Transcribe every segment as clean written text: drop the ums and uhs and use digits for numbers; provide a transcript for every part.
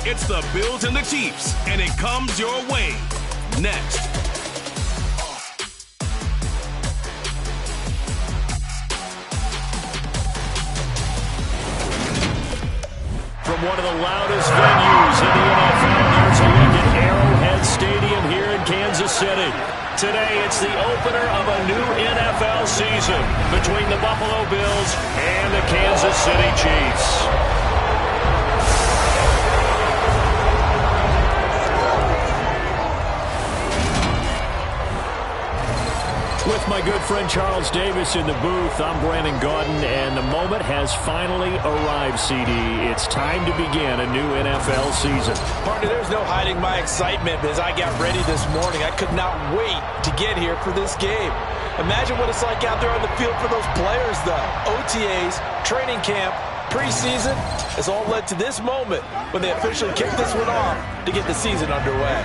It's the Bills and the Chiefs, and it comes your way next. From one of the loudest venues in the NFL, here's a look at Arrowhead Stadium here in Kansas City. Today, it's the opener of a new NFL season between the Buffalo Bills and the Kansas City Chiefs. With my good friend Charles Davis in the booth, I'm Brandon Gaudin, and the moment has finally arrived, CD. It's time to begin a new NFL season. Partner, there's no hiding my excitement as I got ready this morning. I could not wait to get here for this game. Imagine what it's like out there on the field for those players, though. OTAs, training camp, preseason has all led to this moment when they officially kick this one off to get the season underway.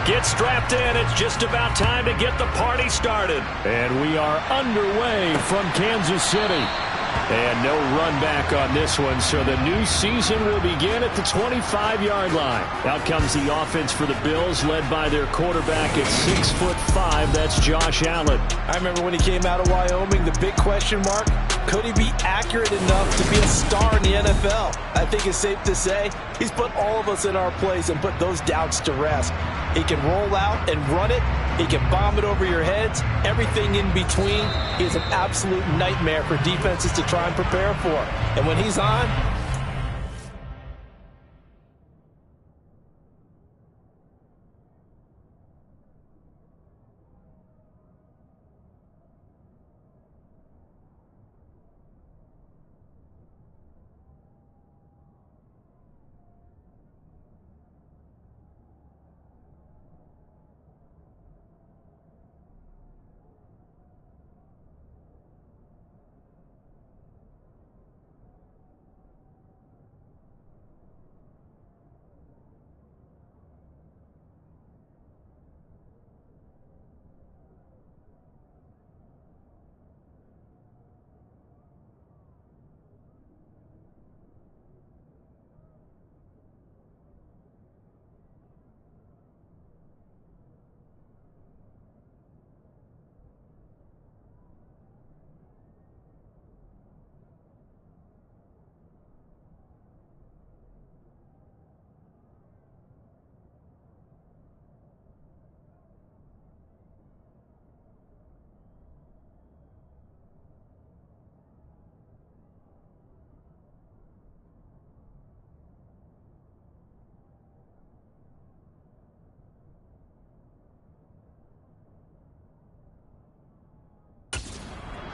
Get strapped in. It's just about time to get the party started. And we are underway from Kansas City. And no run back on this one, so the new season will begin at the 25-yard line. Out comes the offense for the Bills, led by their quarterback at 6'5". That's Josh Allen. I remember when he came out of Wyoming, the big question mark, could he be accurate enough to be a star in the NFL? I think it's safe to say he's put all of us in our place and put those doubts to rest. He can roll out and run it. He can bomb it over your heads. Everything in between is an absolute nightmare for defenses to try and prepare for. And when he's on,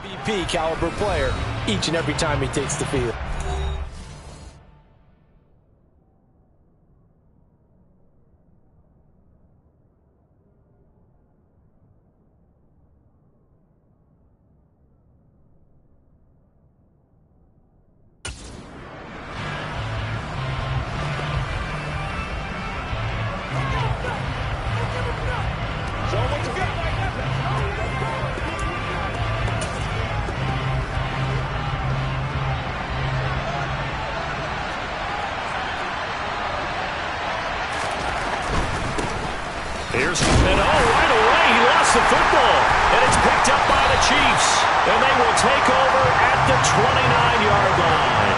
MVP caliber player each and every time he takes the field. And right away, he lost the football. And it's picked up by the Chiefs. And they will take over at the 29-yard line.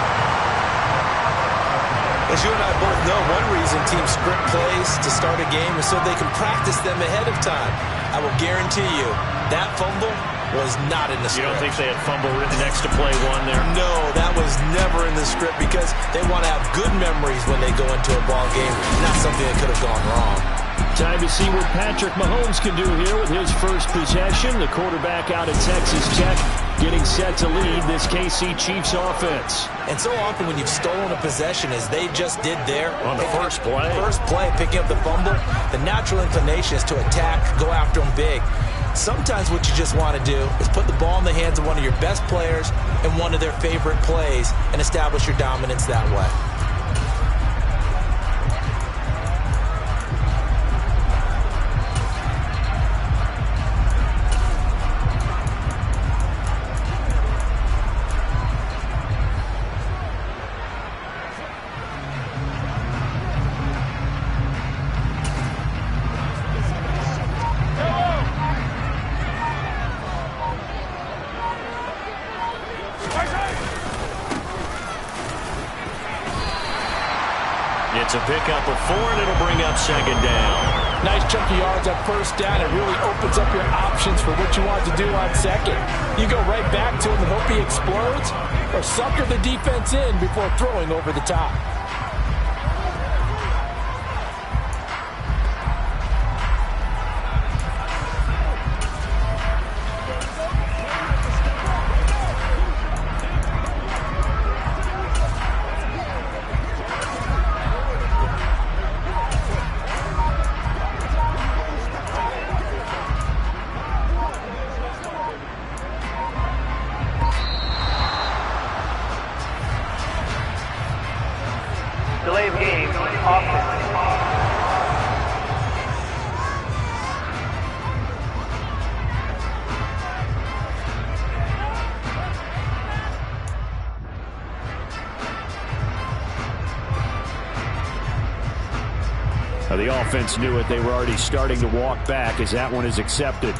As you and I both know, one reason teams script plays to start a game is so they can practice them ahead of time. I will guarantee you, that fumble was not in the script. You don't think they had fumble written next to play one there? No, that was never in the script because they want to have good memories when they go into a ball game, not something that could have gone wrong. Time to see what Patrick Mahomes can do here with his first possession. The quarterback out of Texas Tech getting set to lead this KC Chiefs offense. And so often when you've stolen a possession, as they just did there, on the first play, picking up the fumble, the natural inclination is to attack, go after them big. Sometimes what you just want to do is put the ball in the hands of one of your best players in one of their favorite plays and establish your dominance that way. It's a pickup of 4, and it'll bring up second down. Nice chunk of yards on first down. It really opens up your options for what you want to do on second. You go right back to him and hope he explodes, or sucker the defense in before throwing over the top. Delay of game, offense. Now, the offense knew it. They were already starting to walk back as that one is accepted.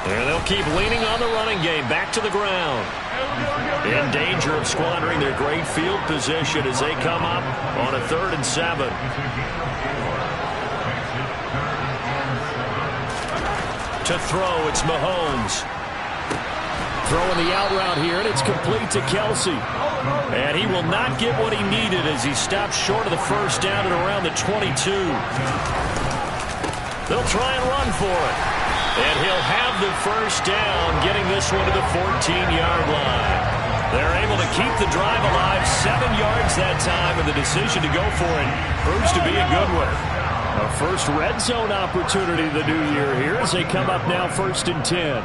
And they'll keep leaning on the running game. Back to the ground. In danger of squandering their great field position as they come up on a 3rd and 7. To throw, it's Mahomes. Throwing the out route here, and it's complete to Kelsey. And he will not get what he needed as he stops short of the first down at around the 22. They'll try and run for it. And he'll have the first down, getting this one to the 14-yard line. They're able to keep the drive alive, 7 yards that time, and the decision to go for it proves to be a good one. A first red zone opportunity the new year here as they come up now 1st and 10.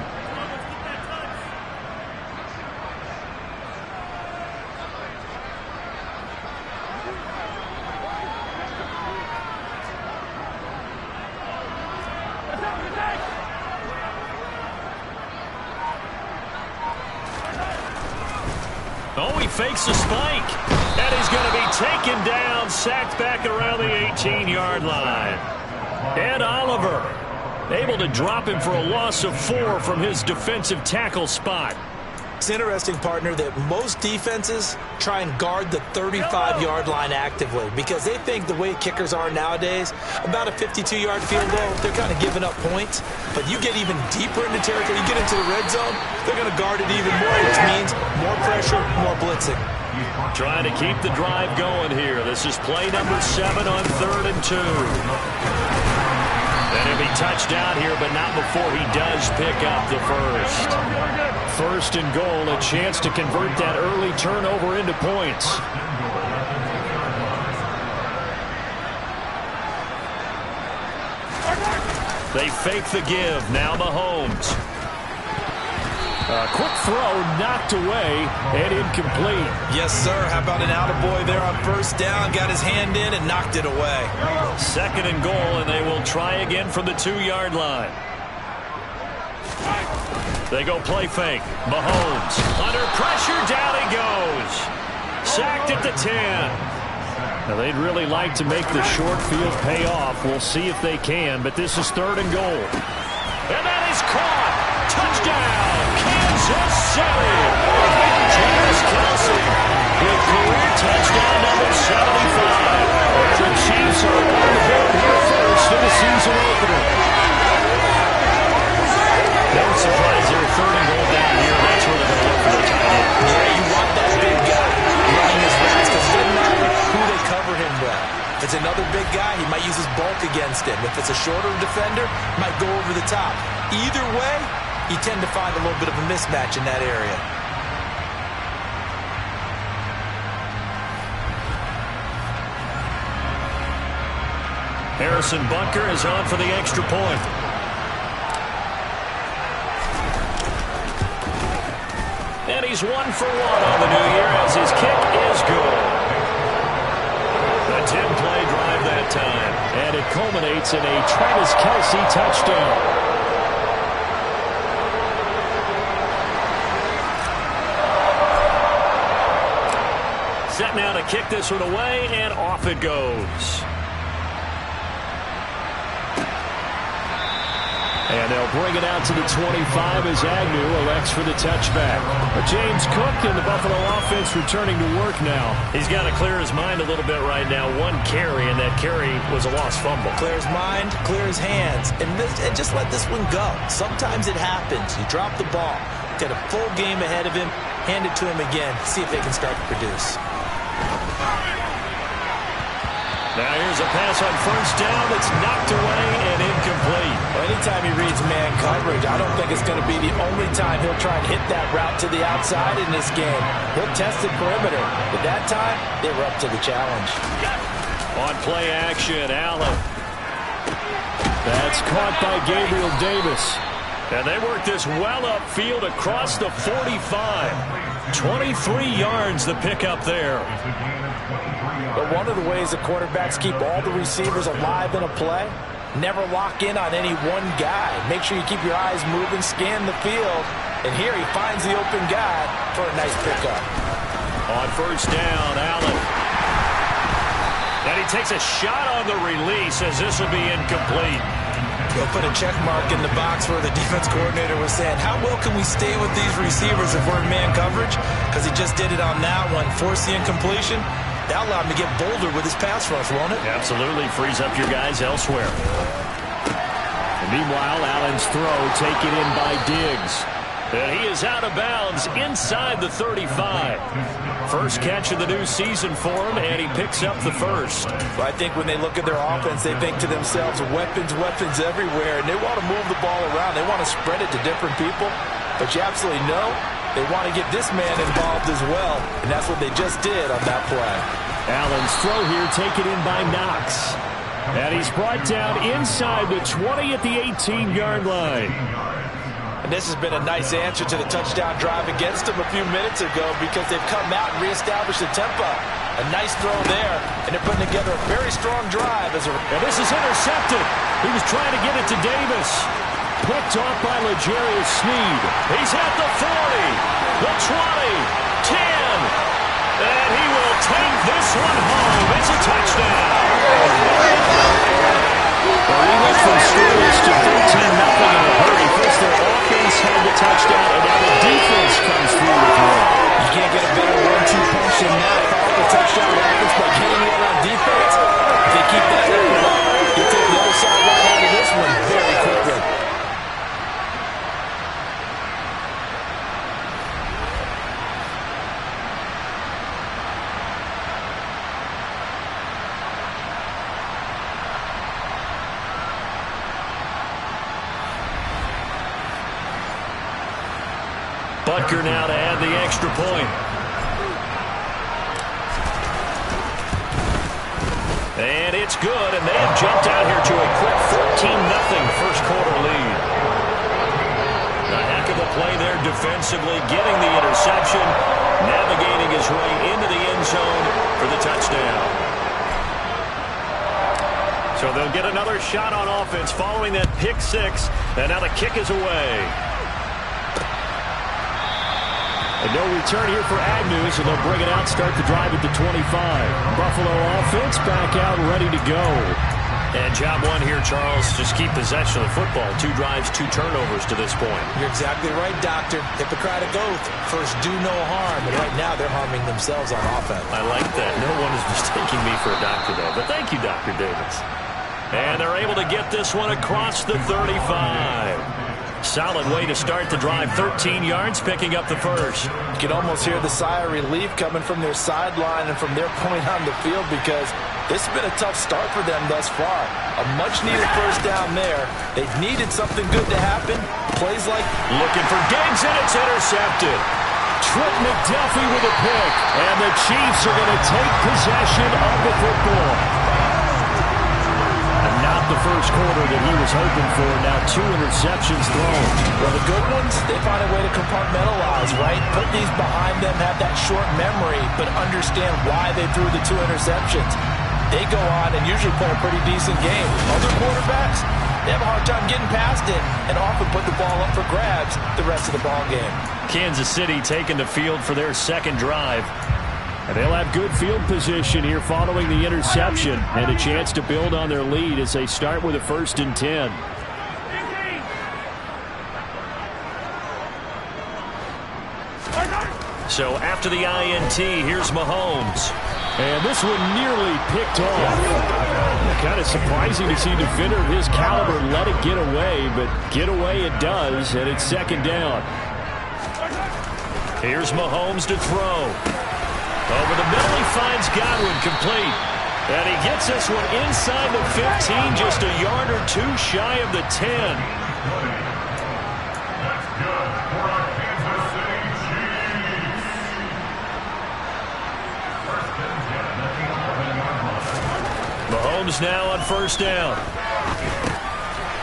Oh, he fakes a spike, and he's going to be taken down, sacked back around the 18-yard line. Ed Oliver able to drop him for a loss of 4 from his defensive tackle spot. It's interesting, partner, that most defenses try and guard the 35-yard line actively because they think the way kickers are nowadays, about a 52-yard field goal, they're kind of giving up points. But you get even deeper into territory, you get into the red zone, they're going to guard it even more, which means more pressure, more blitzing. Trying to keep the drive going here. This is play number 7 on 3rd and 2. And he'll be touched down here, but not before he does pick up the first. 1st and goal, a chance to convert that early turnover into points. They fake the give. Now Mahomes. A quick throw knocked away and incomplete. Yes, sir. How about an attaboy there on first down? Got his hand in and knocked it away. 2nd and goal, and they will try again from the 2-yard line. They go play fake. Mahomes under pressure. Down he goes. Sacked at the 10. Now, they'd really like to make the short field pay off. We'll see if they can, but this is 3rd and goal. And that is caught. Touchdown, Kansas City. Travis Kelce with career touchdown number 75. And the Chiefs are on the board here first in the season opener. No surprise there, 3rd and goal down here. That's where they're going to look for the tight end. Yeah, you want that big guy running his routes because it doesn't matter who they cover him with. If it's another big guy, he might use his bulk against him. If it's a shorter defender, he might go over the top. Either way, you tend to find a little bit of a mismatch in that area. Harrison Butker is on for the extra point. And he's 1 for 1 on the new year as his kick is good. A 10-play drive that time. And it culminates in a Travis Kelce touchdown. Set now to kick this one away, and off it goes. And they'll bring it out to the 25 as Agnew elects for the touchback. James Cook and the Buffalo offense returning to work now. He's got to clear his mind a little bit right now. 1 carry, and that carry was a lost fumble. Clear his mind, clear his hands, and just let this one go. Sometimes it happens. You drop the ball, get a full game ahead of him, hand it to him again, see if they can start to produce. Now here's a pass on first down that's knocked away and incomplete. Well, anytime he reads man coverage, I don't think it's going to be the only time he'll try and hit that route to the outside in this game. He'll test the perimeter, but that time they were up to the challenge. On play action, Allen. That's caught by Gabriel Davis. And they work this well upfield across the 45. 23 yards the pickup there. But one of the ways the quarterbacks keep all the receivers alive in a play, never lock in on any one guy. Make sure you keep your eyes moving, scan the field, and here he finds the open guy for a nice pickup. On first down, Allen. And he takes a shot on the release as this will be incomplete. He'll put a check mark in the box where the defense coordinator was saying, how well can we stay with these receivers if we're in man coverage? Because he just did it on that one. Force the incompletion. That'll allow him to get bolder with his pass rush, won't it? Absolutely. Frees up your guys elsewhere. And meanwhile, Allen's throw taken in by Diggs. And he is out of bounds inside the 35. First catch of the new season for him, and he picks up the first. Well, I think when they look at their offense, they think to themselves, weapons, weapons everywhere, and they want to move the ball around. They want to spread it to different people. But you absolutely know they want to get this man involved as well, and that's what they just did on that play. Allen's throw here taken in by Knox. And he's brought down inside the 20 at the 18-yard line. And this has been a nice answer to the touchdown drive against them a few minutes ago because they've come out and reestablished the tempo. A nice throw there, and they're putting together a very strong drive. And this is intercepted. He was trying to get it to Davis. Picked off by L'Jarius Sneed. He's at the 40, the 20, 10. And he will take this one home. It's a touchdown. Well, he went from scoreless to 13-0 in a hurry. First their offense had the touchdown, and now the defense comes through with one. You can't get a better 1-2 punch than that. Follow the touchdown offense by getting one on defense. If they keep that up, you'll take the other side right out of this one very quickly. Butker now to add the extra point. And it's good, and they have jumped out here to a quick 14-0 first quarter lead. A heck of a play there defensively, getting the interception, navigating his way into the end zone for the touchdown. So they'll get another shot on offense following that pick six, and now the kick is away. And no return here for Agnew, so they'll bring it out, start the drive at the 25. Buffalo offense back out, ready to go. And job one here, Charles, just keep possession of the football. 2 drives, 2 turnovers to this point. You're exactly right, Doctor. Hippocratic oath. First, do no harm. And right now, they're harming themselves on offense. I like that. No one is mistaking me for a doctor, though. But thank you, Dr. Davis. And they're able to get this one across the 35. solid way to start the drive. 13 yards, picking up the first. You can almost hear the sigh of relief coming from their sideline and from their point on the field, because this has been a tough start for them thus far. A much-needed first down there. They've needed something good to happen. Plays like... Looking for Diggs, and it's intercepted. Trent McDuffie with a pick, and the Chiefs are going to take possession of the football. And not the first quarter that he was hoping for. Now 2 interceptions thrown. Well, the good ones, they find a way to compartmentalize, right? Put these behind them, have that short memory, but understand why they threw the 2 interceptions. They go on and usually play a pretty decent game. Other quarterbacks, they have a hard time getting past it and often put the ball up for grabs the rest of the ball game. Kansas City taking the field for their second drive. And they'll have good field position here following the interception and a chance to build on their lead as they start with a 1st and 10. So after the INT, here's Mahomes. And this one nearly picked off. Kind of surprising to see a defender of his caliber let it get away, but get away it does, and it's 2nd down. Here's Mahomes to throw. Over the middle, he finds Godwin, complete. And he gets this one inside the 15, just a yard or 2 shy of the 10. Mahomes now on 1st down.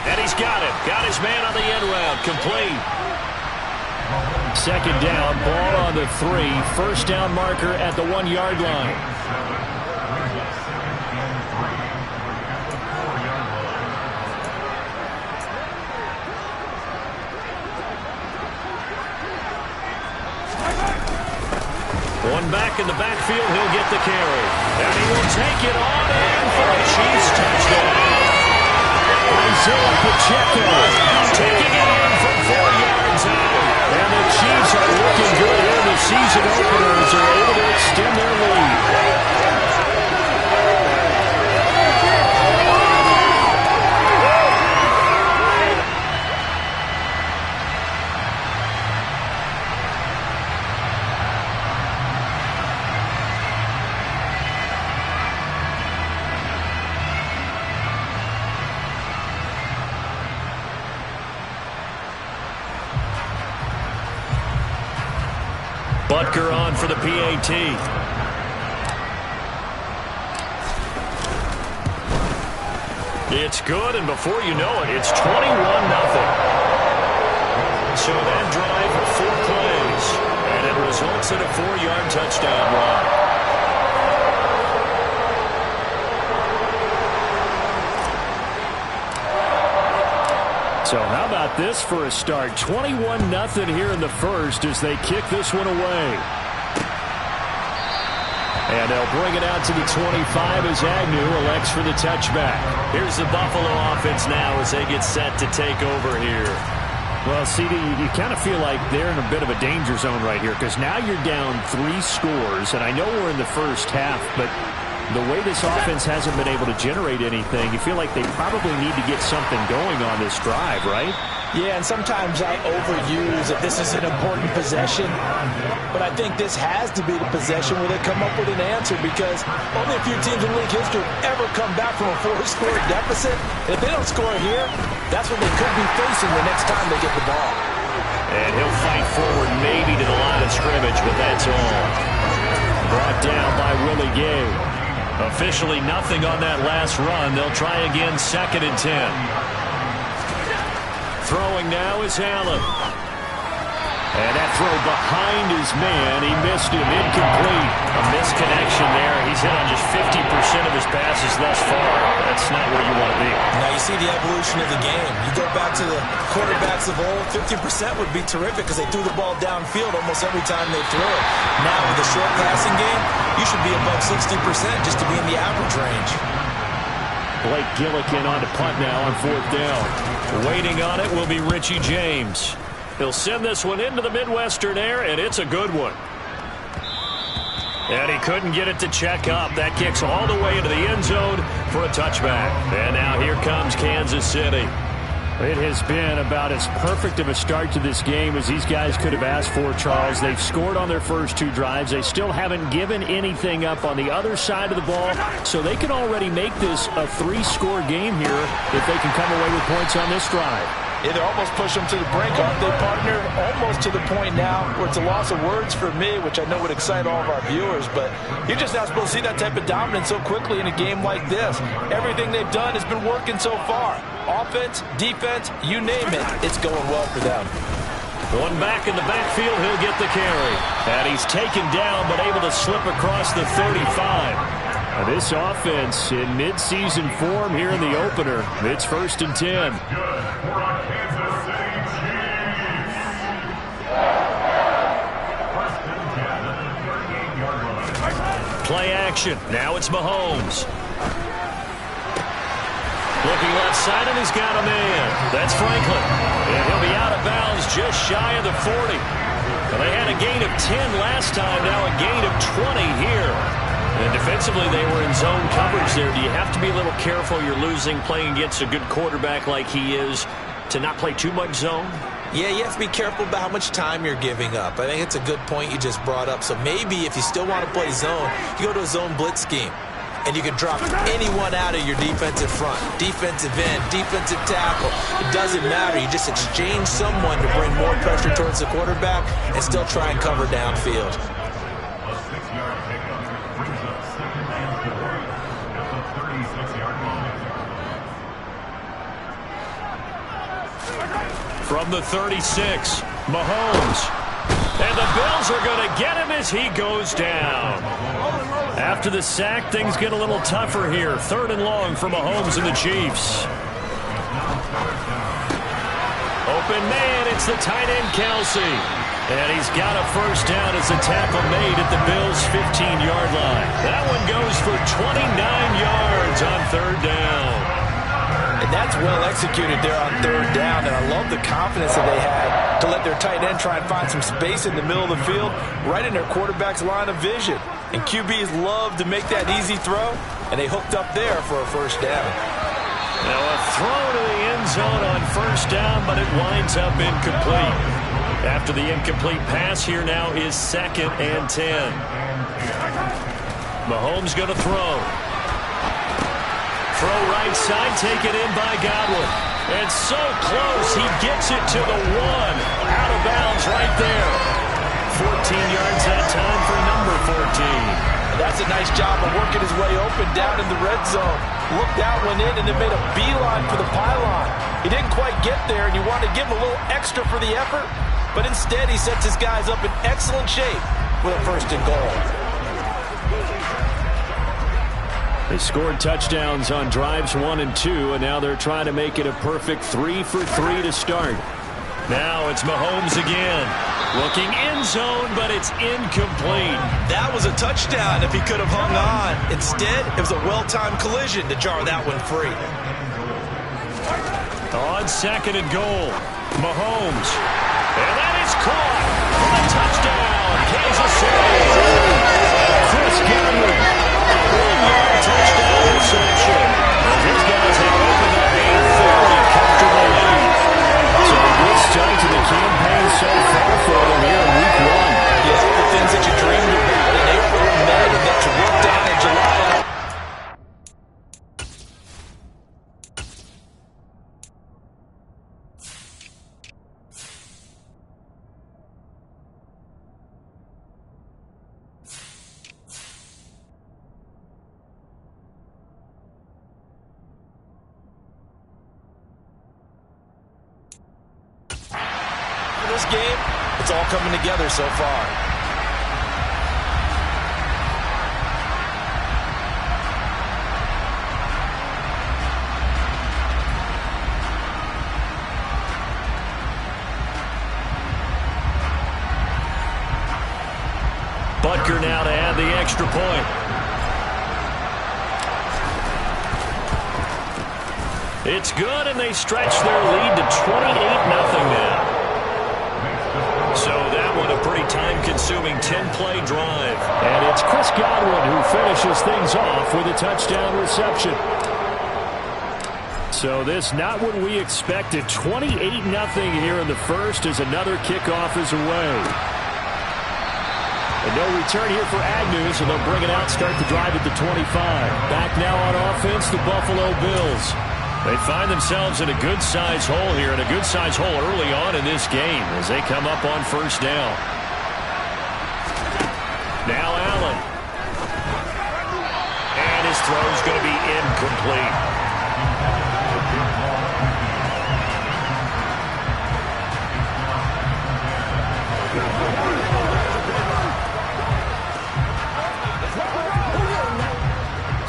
And he's got it. Got his man on the end route. Complete. 2nd down. Ball on the 3. 1st down marker at the 1-yard line. One back in the backfield, he'll get the carry. And he will take it on in for a Chiefs touchdown. Isaiah Pacheco taking it in from 4 yards out. And the Chiefs are looking good here in the season opener as they're able to extend their lead. Butker on for the PAT. It's good, and before you know it, it's 21-0. So that drive, 4 plays, and it results in a 4-yard touchdown run. So how about this for a start? 21-0 here in the first as they kick this one away. And they'll bring it out to the 25 as Agnew elects for the touchback. Here's the Buffalo offense now as they get set to take over here. Well, CD, you kind of feel like they're in a bit of a danger zone right here because now you're down 3 scores, and I know we're in the first half, but the way this offense hasn't been able to generate anything, you feel like they probably need to get something going on this drive, right? Yeah, and sometimes I overuse that this is an important possession, but I think this has to be the possession where they come up with an answer because only a few teams in league history have ever come back from a 4-score deficit. And if they don't score here, that's what they could be facing the next time they get the ball. And he'll fight forward maybe to the line of scrimmage, but that's all. Brought down by Willie Gay. Officially nothing on that last run. They'll try again 2nd and 10. Throwing now is Allen. And that throw behind his man. He missed him. Incomplete. A misconnection there. He's hit on just 50% of his passes thus far. That's not where you want to be. Now you see the evolution of the game. You go back to the quarterbacks of old, 50% would be terrific because they threw the ball downfield almost every time they threw it. Now with the short passing game, you should be above 60% just to be in the average range. Blake Gillikin on to punt now on 4th down. Waiting on it will be Richie James. He'll send this one into the Midwestern air, and it's a good one. And he couldn't get it to check up. That kicks all the way into the end zone for a touchback. And now here comes Kansas City. It has been about as perfect of a start to this game as these guys could have asked for, Charles. They've scored on their first 2 drives. They still haven't given anything up on the other side of the ball, so they can already make this a 3-score game here if they can come away with points on this drive. Yeah, they're almost pushing them to the brink, aren't they, partner? Almost to the point now where it's a loss of words for me, which I know would excite all of our viewers, but you're just not supposed to see that type of dominance so quickly in a game like this. Everything they've done has been working so far. Offense, defense, you name it, it's going well for them. Going back in the backfield, he'll get the carry. And he's taken down, but able to slip across the 35. Now this offense in midseason form here in the opener. It's 1st and 10. Play action. Now it's Mahomes. Looking left side, and he's got a man. That's Franklin. And he'll be out of bounds just shy of the 40. Well, they had a gain of 10 last time, now a gain of 20 here. And defensively, they were in zone coverage there. Do you have to be a little careful? You're losing, playing against a good quarterback like he is, to not play too much zone? Yeah, you have to be careful about how much time you're giving up. I think it's a good point you just brought up. So maybe if you still want to play zone, you go to a zone blitz scheme. And you can drop anyone out of your defensive front. Defensive end, defensive tackle. It doesn't matter. You just exchange someone to bring more pressure towards the quarterback and still try and cover downfield. From the 36, Mahomes. And the Bills are going to get him as he goes down. After the sack, things get a little tougher here. 3rd and long for Mahomes and the Chiefs. Open man, it's the tight end Kelsey. And he's got a first down as the tackle made at the Bills' 15-yard line. That one goes for 29 yards on 3rd down. And that's well executed there on 3rd down. And I love the confidence that they had to let their tight end try and find some space in the middle of the field, right in their quarterback's line of vision. And QBs love to make that easy throw, and they hooked up there for a first down. Now a throw to the end zone on first down, but it winds up incomplete. After the incomplete pass, here now is 2nd and 10. Mahomes going to throw. Throw right side, taken in by Godwin. And so close, he gets it to the 1. Out of bounds right there. 14 yards that time for number 14. That's a nice job of working his way open down in the red zone. Looked out, went in, and then made a beeline for the pylon. He didn't quite get there, and you wanted to give him a little extra for the effort, but instead he sets his guys up in excellent shape with a 1st and goal. They scored touchdowns on drives 1 and 2, and now they're trying to make it a perfect 3 for 3 to start. Now it's Mahomes again. Looking end zone, but it's incomplete. That was a touchdown if he could have hung on. Instead, it was a well-timed collision to jar that one free. On 2nd and goal, Mahomes. And that is caught for a touchdown, Kansas City. Chris Godwin. 1-yard touchdown reception. These guys have opened up a very comfortable lead. So a good start to the campaign so far for them here in week 1. Yes, the things that you dreamed about in April and May and that you worked on in July. This game, it's all coming together so far. Butker now to add the extra point. It's good, and they stretch their lead to 28-0 now. So that one a pretty time-consuming 10-play drive. And it's Chris Godwin who finishes things off with a touchdown reception. So this not what we expected. 28-0 here in the first as another kickoff is away. And no return here for Agnew, so they'll bring it out, start the drive at the 25. Back now on offense, the Buffalo Bills. They find themselves in a good-sized hole here, and a good-sized hole early on in this game as they come up on first down. Now Allen. And his throw's going to be incomplete.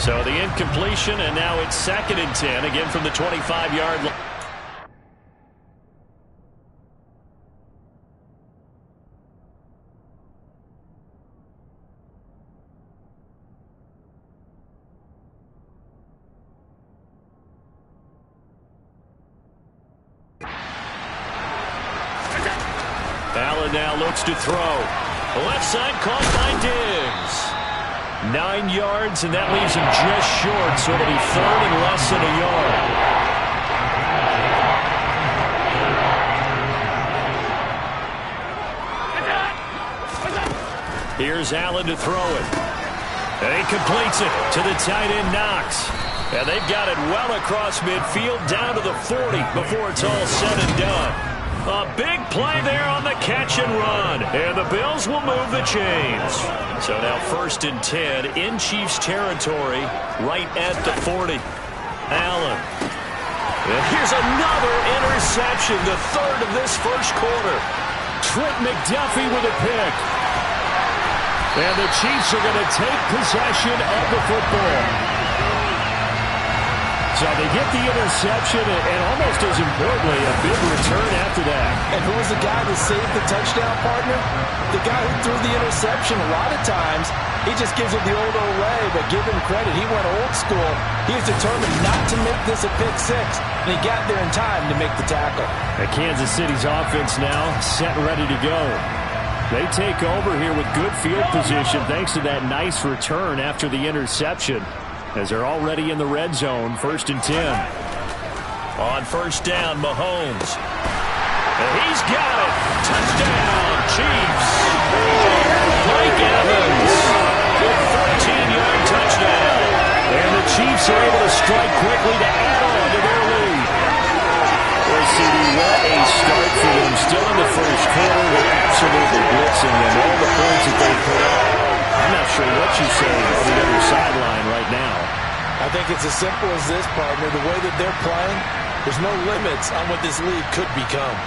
So the incompletion, and now it's 2nd and 10, again from the 25-yard line. Allen now looks to throw. Left side caught by Diggs. 9 yards, and that leaves him just short, so it'll be 3rd and less than a yard. Here's Allen to throw it. And he completes it to the tight end, Knox. And they've got it well across midfield, down to the 40 before it's all said and done. A big play there on the catch and run. And the Bills will move the chains. So now 1st and 10 in Chiefs territory, right at the 40. Allen. And here's another interception, the 3rd of this first quarter. Trent McDuffie with a pick. And the Chiefs are going to take possession of the football. So they get the interception, and almost as importantly, a big return after that. And who was the guy that saved the touchdown, partner? The guy who threw the interception. A lot of times, he just gives it the old Olay, but give him credit. He went old school. He was determined not to make this a pick six, and he got there in time to make the tackle. And Kansas City's offense now set and ready to go. They take over here with good field position thanks to that nice return after the interception, as they're already in the red zone, 1st and 10. On first down, Mahomes. And he's got it. Touchdown, Chiefs. Mike Evans with a 14-yard touchdown. And the Chiefs are able to strike quickly to add on to their lead. Well, CD, what a start for them. Still in the first quarter. They're absolutely blitzing them. All the points that they put up. I'm not sure what you say on the other sideline right now. I think it's as simple as this, partner. The way that they're playing, there's no limits on what this league could become.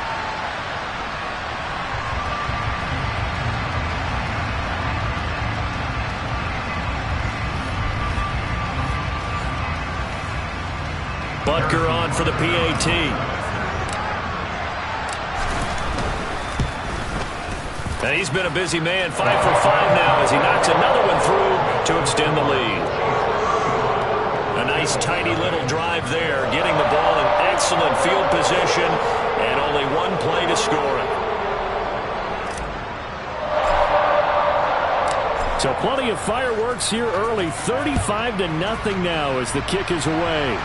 Butker on for the PAT. And he's been a busy man, 5 for 5 now as he knocks another one through to extend the lead. A nice tiny little drive there, getting the ball in excellent field position, and only one play to score it. So plenty of fireworks here early, 35-0 now as the kick is away.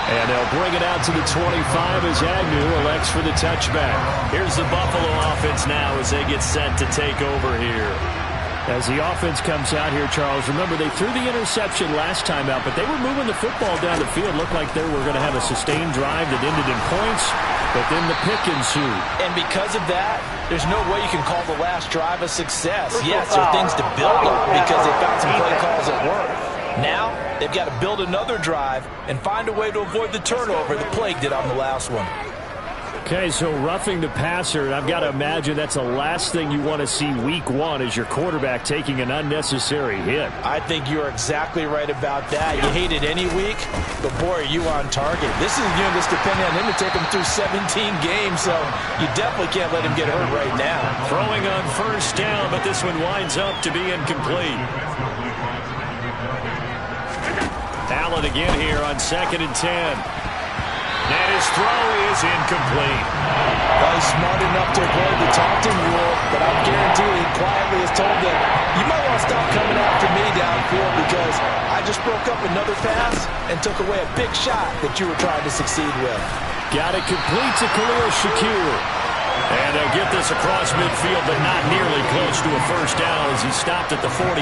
And they'll bring it out to the 25 as Agnew elects for the touchback. Here's the Buffalo offense now as they get set to take over here. As the offense comes out here, Charles, remember they threw the interception last time out, but they were moving the football down the field. Looked like they were going to have a sustained drive that ended in points, but then the pick ensued. And because of that, there's no way you can call the last drive a success. Yes, there are things to build on because they found some play calls that work. Now, they've got to build another drive and find a way to avoid the turnover the Plague did on the last one. Okay, so roughing the passer, and I've got to imagine that's the last thing you want to see week one is your quarterback taking an unnecessary hit. I think you're exactly right about that. You hate it any week, but boy, are you on target. This is a unit that's depending on him to take him through 17 games, so you definitely can't let him get hurt right now. Throwing on first down, but this one winds up to be incomplete. Allen again here on 2nd and 10. And his throw is incomplete. Well, he's smart enough to avoid the taunting rule, but I'm guaranteeing he quietly has told them, you might want to stop coming after me downfield because I just broke up another pass and took away a big shot that you were trying to succeed with. Got it complete to Khalil Shakir. And they'll get this across midfield, but not nearly close to a first down as he stopped at the 48.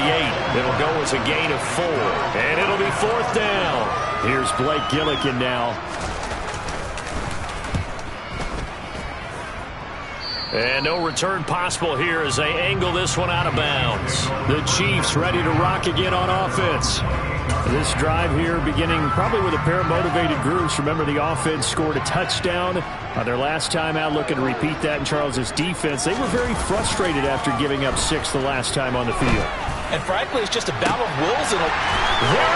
It'll go as a gain of 4. And it'll be 4th down. Here's Blake Gillikin now. And no return possible here as they angle this one out of bounds. The Chiefs ready to rock again on offense. This drive here beginning probably with a pair of motivated groups. Remember, the offense scored a touchdown their last time out. Looking to repeat that in Charles' defense. They were very frustrated after giving up 6 the last time on the field. And frankly, it's just a battle of wills. There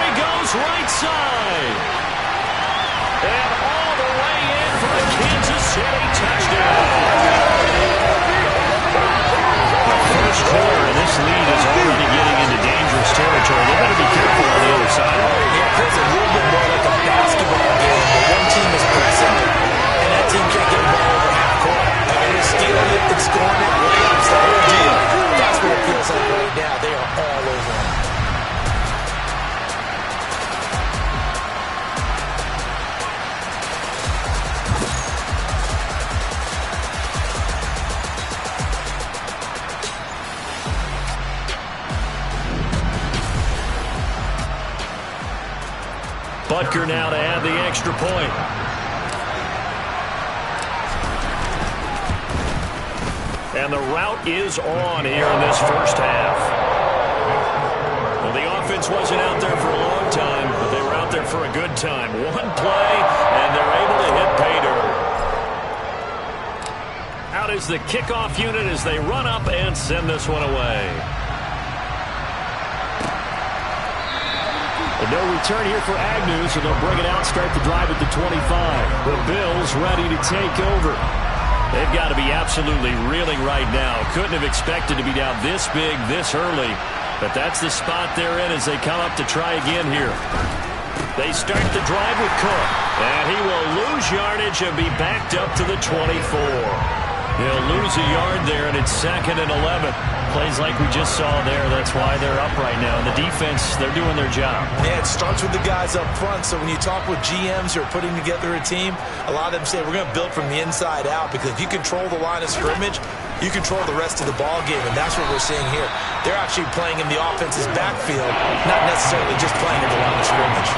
he goes, right side. And all the way in for the Kansas City touchdown. First quarter, and this lead is already getting into dangerous territory. They better be careful on the other side. Yeah, it feels a little bit more like a basketball game where one team is pressing and that team can't get the ball over half court. Like they're stealing it and scoring it. It's the whole deal. That's what it feels like right now. They are all over them. Butker now to add the extra point. And the route is on here in this first half. Well, the offense wasn't out there for a long time, but they were out there for a good time. One play, and they're able to hit pay dirt. Out is the kickoff unit as they run up and send this one away. And no return here for Agnew, so they'll bring it out, start the drive at the 25. The Bills ready to take over. They've got to be absolutely reeling right now. Couldn't have expected to be down this big, this early. But that's the spot they're in as they come up to try again here. They start the drive with Cook. And he will lose yardage and be backed up to the 24. He'll lose a yard there, and it's 2nd and 11. Plays like we just saw there. That's why they're up right now. And the defense, they're doing their job. Yeah, it starts with the guys up front. So when you talk with GMs who are putting together a team, a lot of them say we're going to build from the inside out, because if you control the line of scrimmage, you control the rest of the ball game, and that's what we're seeing here. They're actually playing in the offense's backfield, not necessarily just playing in the line of scrimmage.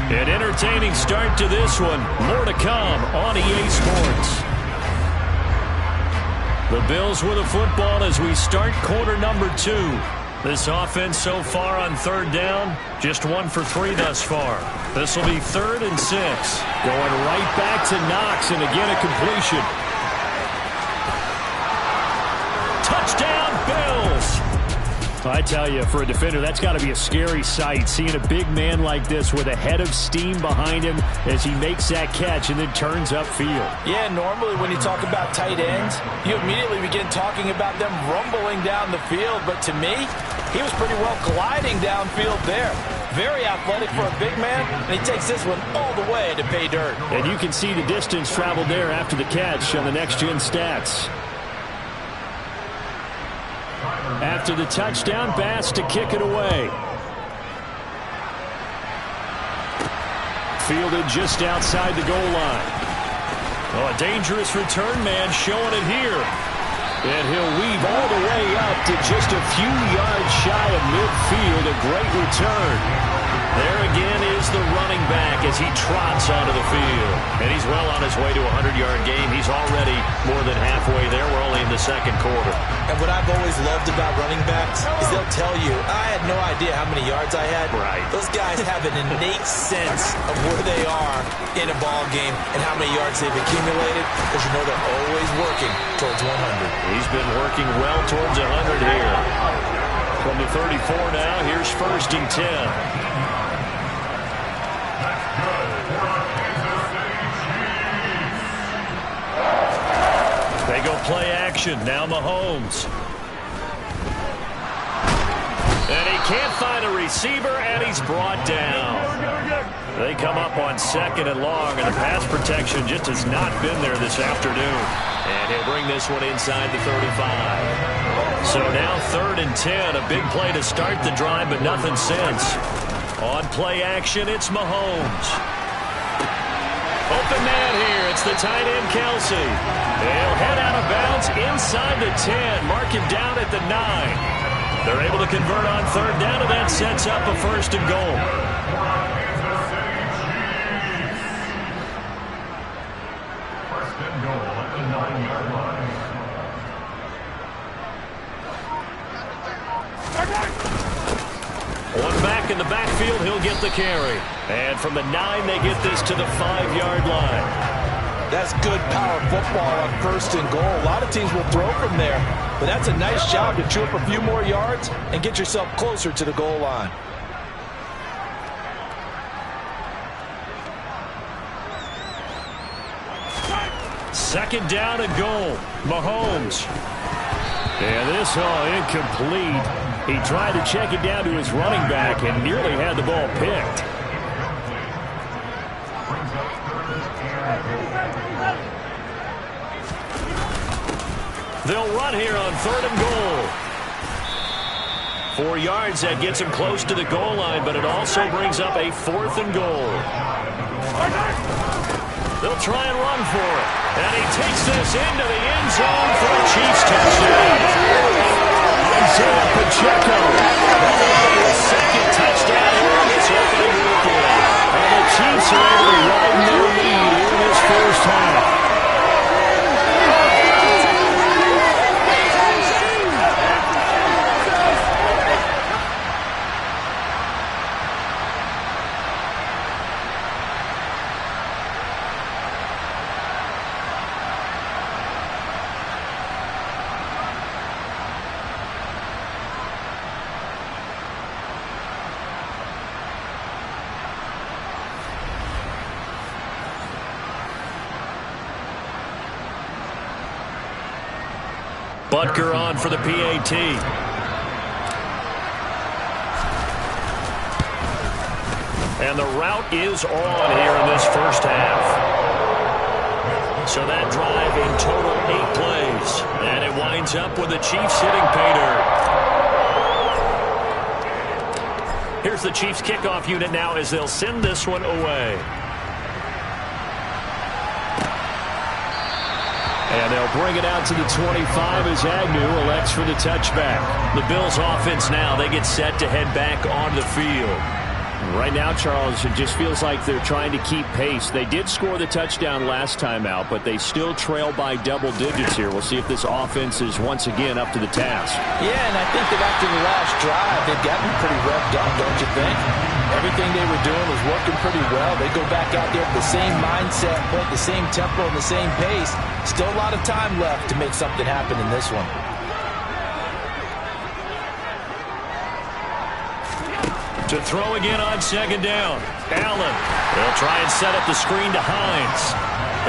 An entertaining start to this one. More to come on EA Sports. The Bills with a football as we start quarter number 2. This offense so far on 3rd down, just 1 for 3 thus far. This will be 3rd and 6. Going right back to Knox, and again a completion. Touchdown, Bills! I tell you, for a defender, that's got to be a scary sight, seeing a big man like this with a head of steam behind him as he makes that catch and then turns upfield. Yeah, normally when you talk about tight ends, you immediately begin talking about them rumbling down the field. But to me, he was pretty well gliding downfield there. Very athletic for a big man, and he takes this one all the way to pay dirt. And you can see the distance traveled there after the catch on the next-gen stats. After the touchdown, Bass to kick it away. Fielded just outside the goal line. Oh, a dangerous return man showing it here. And he'll weave all the way up to just a few yards shy of midfield. A great return. There again is the running back as he trots onto the field. And he's well on his way to a 100-yard game. He's already more than halfway there. We're only in the 2nd quarter. And what I've always loved about running backs is they'll tell you, I had no idea how many yards I had. Right. Those guys have an innate sense of where they are in a ball game and how many yards they've accumulated, because you know they're always working towards 100. He's been working well towards 100 here. From the 34 now, here's 1st and 10. They go play action. Now Mahomes. And he can't find a receiver, and he's brought down. They come up on 2nd and long, and the pass protection just has not been there this afternoon. And he'll bring this one inside the 35. So now 3rd and 10, a big play to start the drive, but nothing since. On play action, it's Mahomes. Open man here. It's the tight end, Kelsey. They'll head out of bounds inside the 10. Mark him down at the 9. They're able to convert on 3rd down, and that sets up a 1st and goal. One back in the backfield, he'll get the carry. And from the 9, they get this to the 5-yard line. That's good power football on 1st and goal. A lot of teams will throw from there, but that's a nice job to chew up a few more yards and get yourself closer to the goal line. Second down and goal. Mahomes. And this incomplete. He tried to check it down to his running back and nearly had the ball picked. They'll run here on 3rd and goal. 4 yards, that gets him close to the goal line, but it also brings up a 4th and goal. They'll try and run for it. And he takes this into the end zone for a Chiefs touchdown. Isaiah Pacheco. The 2nd touchdown here in this opening weekend. And the Chiefs are able to widen their lead in this first half. Butker on for the PAT. And the route is on here in this first half. So that drive in total 8 plays. And it winds up with the Chiefs hitting pay dirt. Here's the Chiefs kickoff unit now as they'll send this one away. And they'll bring it out to the 25 as Agnew elects for the touchback. The Bills offense now, they get set to head back on the field. Right now, Charles, it just feels like they're trying to keep pace. They did score the touchdown last time out, but they still trail by double digits here. We'll see if this offense is once again up to the task. Yeah, and I think that after the last drive, they've gotten pretty revved up, don't you think? Everything they were doing was working pretty well. They go back out there with the same mindset, the same tempo, and the same pace. Still a lot of time left to make something happen in this one. To throw again on 2nd down. Allen. They'll try and set up the screen to Hines.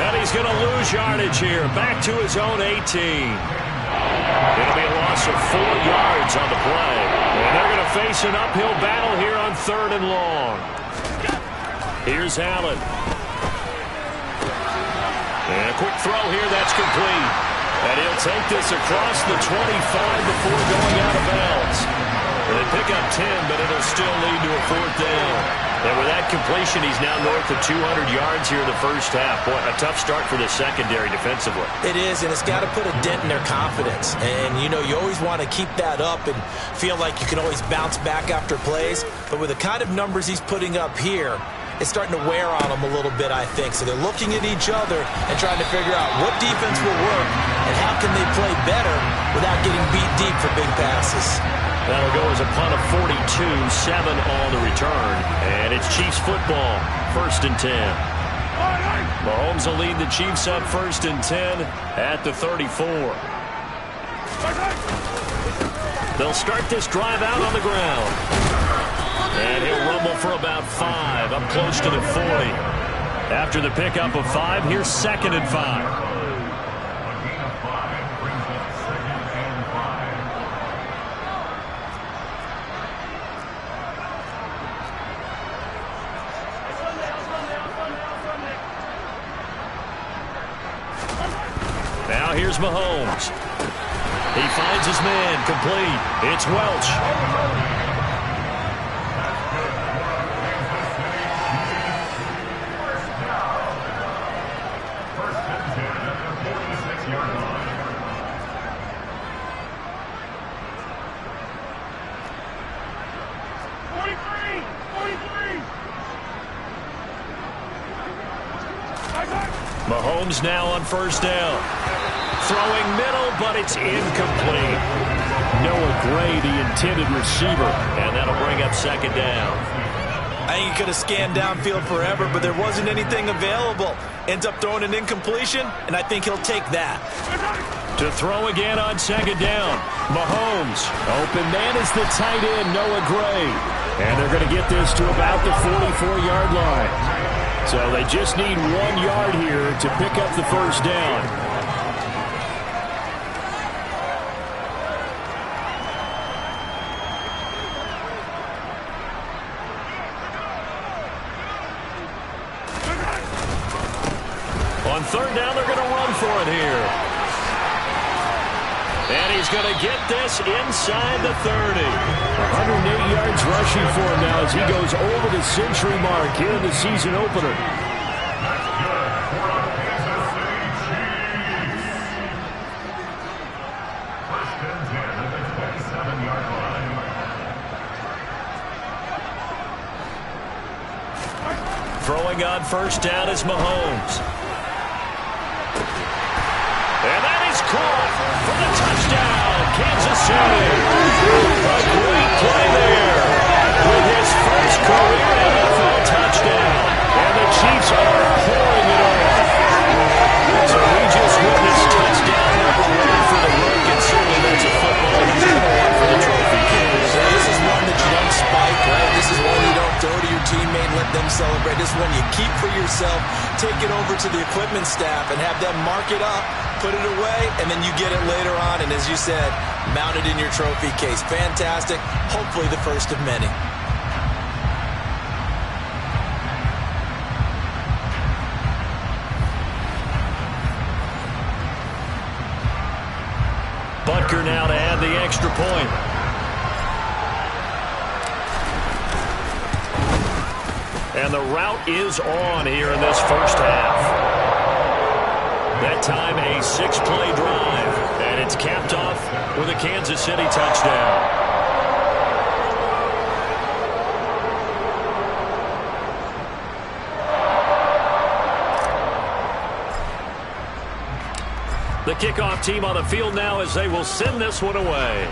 And he's going to lose yardage here. Back to his own 18. It'll be a loss of 4 yards on the play. And they're going to face an uphill battle here on 3rd and long. Here's Allen. And a quick throw here. That's complete. And he'll take this across the 25 before going out of bounds. They pick up 10, but it'll still lead to a 4th down. And with that completion, he's now north of 200 yards here in the first half. Boy, a tough start for the secondary defensively. It is, and it's got to put a dent in their confidence. And, you know, you always want to keep that up and feel like you can always bounce back after plays. But with the kind of numbers he's putting up here, it's starting to wear on them a little bit, I think. So they're looking at each other and trying to figure out what defense will work and how can they play better without getting beat deep for big passes. That'll go as a punt of 42, 7 on the return. And it's Chiefs football, 1st and 10. Mahomes will lead the Chiefs up 1st and 10 at the 34. They'll start this drive out on the ground. And he'll rumble for about 5, up close to the 40. After the pickup of 5, here's 2nd and 5. Here's Mahomes. He finds his man, complete. It's Welch. Mahomes now on first down. Throwing middle, but it's incomplete. Noah Gray, the intended receiver, and that'll bring up second down. I think he could have scanned downfield forever, but there wasn't anything available. Ends up throwing an incompletion, and I think he'll take that. To throw again on second down. Mahomes. Open man is the tight end, Noah Gray. And they're going to get this to about the 44-yard line. So they just need 1 yard here to pick up the first down. On third down, they're going to run for it here. And he's going to get this inside the 30. 108 yards rushing for him now as he goes over the century mark here in the season opener. Throwing on first down is Mahomes. And that is caught for the touchdown, Kansas City. A great play there with his first career NFL touchdown. And the Chiefs are pouring it on. So we just witnessed touchdown number 1 for the rook, and certainly that's a football he's going to want for the trophy case. So this is one that you don't spike, right? This is one you don't throw to your teammate and let them celebrate. This is one you keep for yourself, take it over to the equipment staff, and have them mark it up, put it away, and then you get it later on, and as you said, mount it in your trophy case. Fantastic. Hopefully the first of many. Butker now to add the extra point. And the route is on here in this first half. That time a 6-play drive. And it's capped off with a Kansas City touchdown. The kickoff team on the field now as they will send this one away.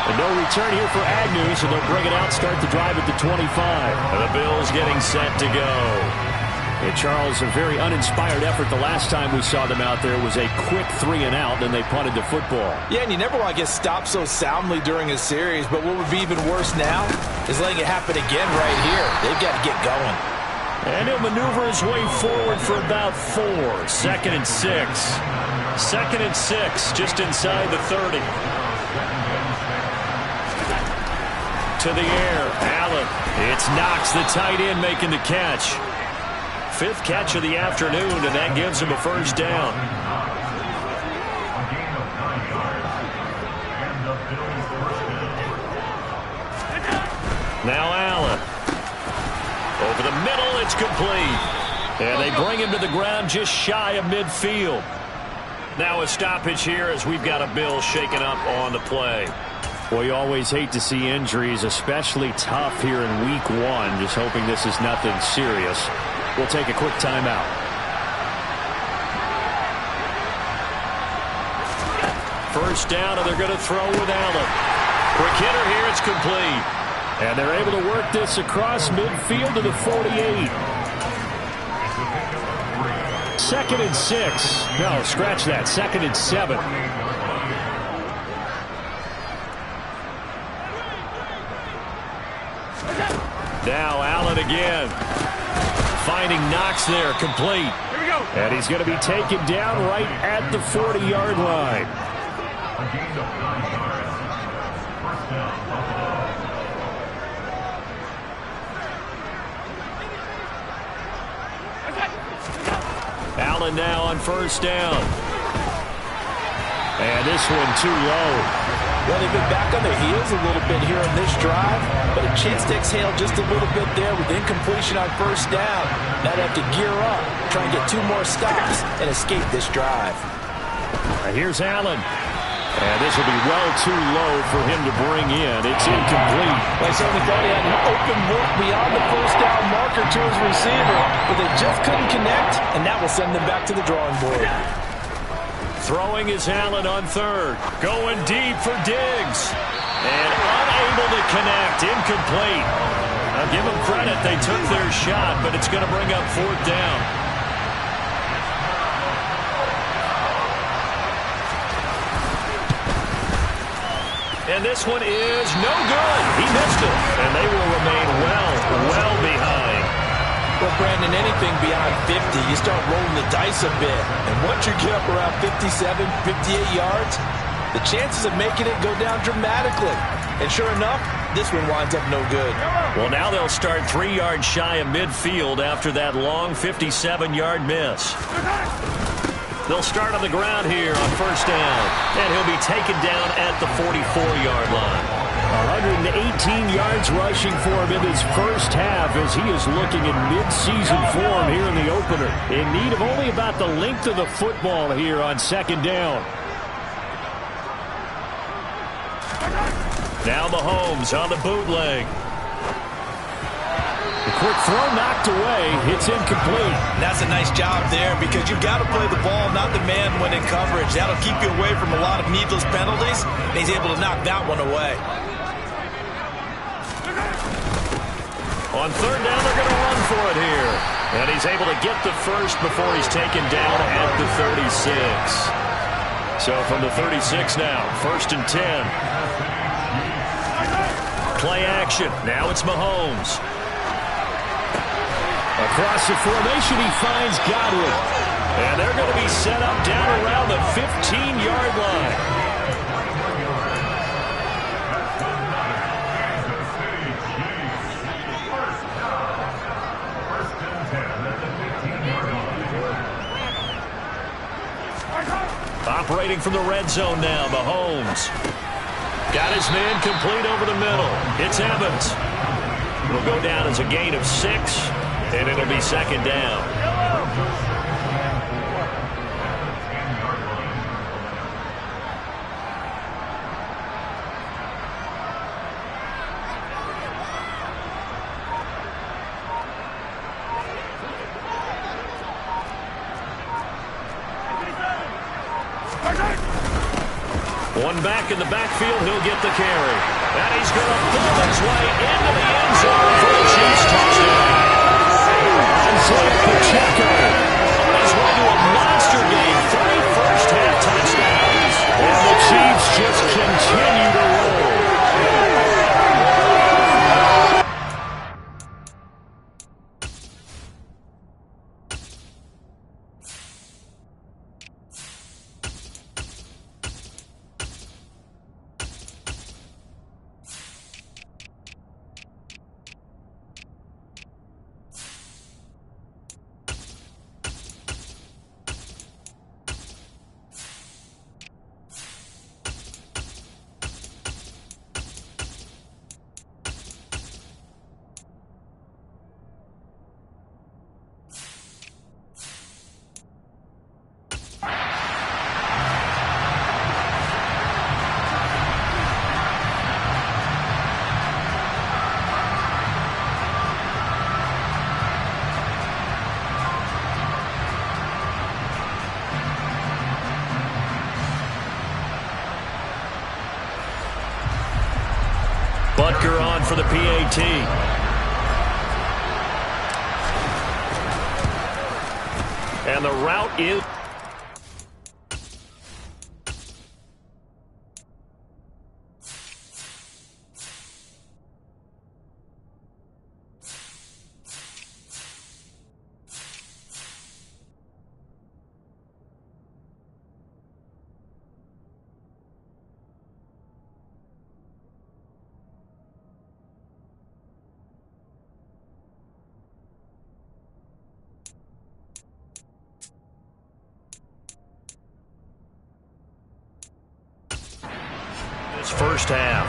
And no return here for Agnew, so they'll bring it out, start the drive at the 25. And the Bills getting set to go. And Charles, a very uninspired effort the last time we saw them out there. It was a quick 3-and-out, then they punted the football. Yeah, and you never want to get stopped so soundly during a series, but what would be even worse now is letting it happen again right here. They've got to get going. And he'll maneuver his way forward for about 4. 2nd and 6. 2nd and 6, just inside the 30. To the air, Allen. It's Knox, the tight end, making the catch. 5th catch of the afternoon, and that gives him a first down. Now Allen. Over the middle, it's complete. And they bring him to the ground just shy of midfield. Now a stoppage here as we've got a Bill shaken up on the play. Well, you always hate to see injuries, especially tough here in week 1. Just hoping this is nothing serious. We'll take a quick timeout. First down, and they're going to throw with Allen. Quick hitter here, it's complete. And they're able to work this across midfield to the 48. 2nd and 6. No, scratch that. 2nd and 7. Now Allen again. Finding Knox there, complete. Here we go. And he's going to be taken down right at the 40-yard line. Allen now on first down. And this one too low. Well, they've been back on their heels a little bit here on this drive, but a chance to exhale just a little bit there with incompletion on first down. Now they have to gear up, try and get 2 more stops, and escape this drive. Here's Allen. And this will be well too low for him to bring in. It's incomplete. Well, I certainly thought he had an open look beyond the first down marker to his receiver, but they just couldn't connect, and that will send them back to the drawing board. Throwing is Allen on third. Going deep for Diggs. And unable to connect. Incomplete. I'll give them credit. They took their shot, but it's going to bring up fourth down. And this one is no good. He missed it. And they will remain well behind. Well, Brandon, anything beyond 50, you start rolling the dice a bit. And once you get up around 57, 58 yards, the chances of making it go down dramatically. And sure enough, this one winds up no good. Well, now they'll start 3 yards shy of midfield after that long 57-yard miss. They'll start on the ground here on first down. And he'll be taken down at the 44-yard line. 118 yards rushing for him in his first half as he is looking in mid-season form here in the opener. In need of only about the length of the football here on second down. Now Mahomes on the bootleg. The quick throw knocked away. It's incomplete. That's a nice job there because you've got to play the ball, not the man when in coverage. That'll keep you away from a lot of needless penalties. And he's able to knock that one away. On third down, they're going to run for it here. And he's able to get the first before he's taken down at the 36. So from the 36 now, 1st and 10. Play action. Now it's Mahomes. Across the formation, he finds Godwin. And they're going to be set up down around the 15-yard line. Operating from the red zone now, Mahomes. Got his man complete over the middle. It's Evans. It'll go down as a gain of 6, and it'll be second down. One back in the backfield, he'll get the carry. And he's going to pull his way into the end zone for the Chiefs touchdown. Isaiah Pacheco on his way to a monster game. 3 first-half touchdowns. And the Chiefs just continue to roll. Butker on for the PAT. And the route is... this first half.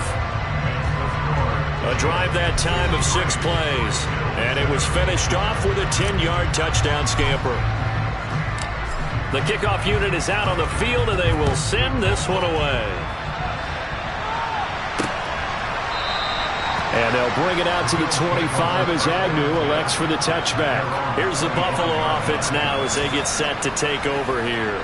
A drive that time of 6 plays. And it was finished off with a 10-yard touchdown scamper. The kickoff unit is out on the field, and they will send this one away. And they'll bring it out to the 25 as Agnew elects for the touchback. Here's the Buffalo offense now as they get set to take over here.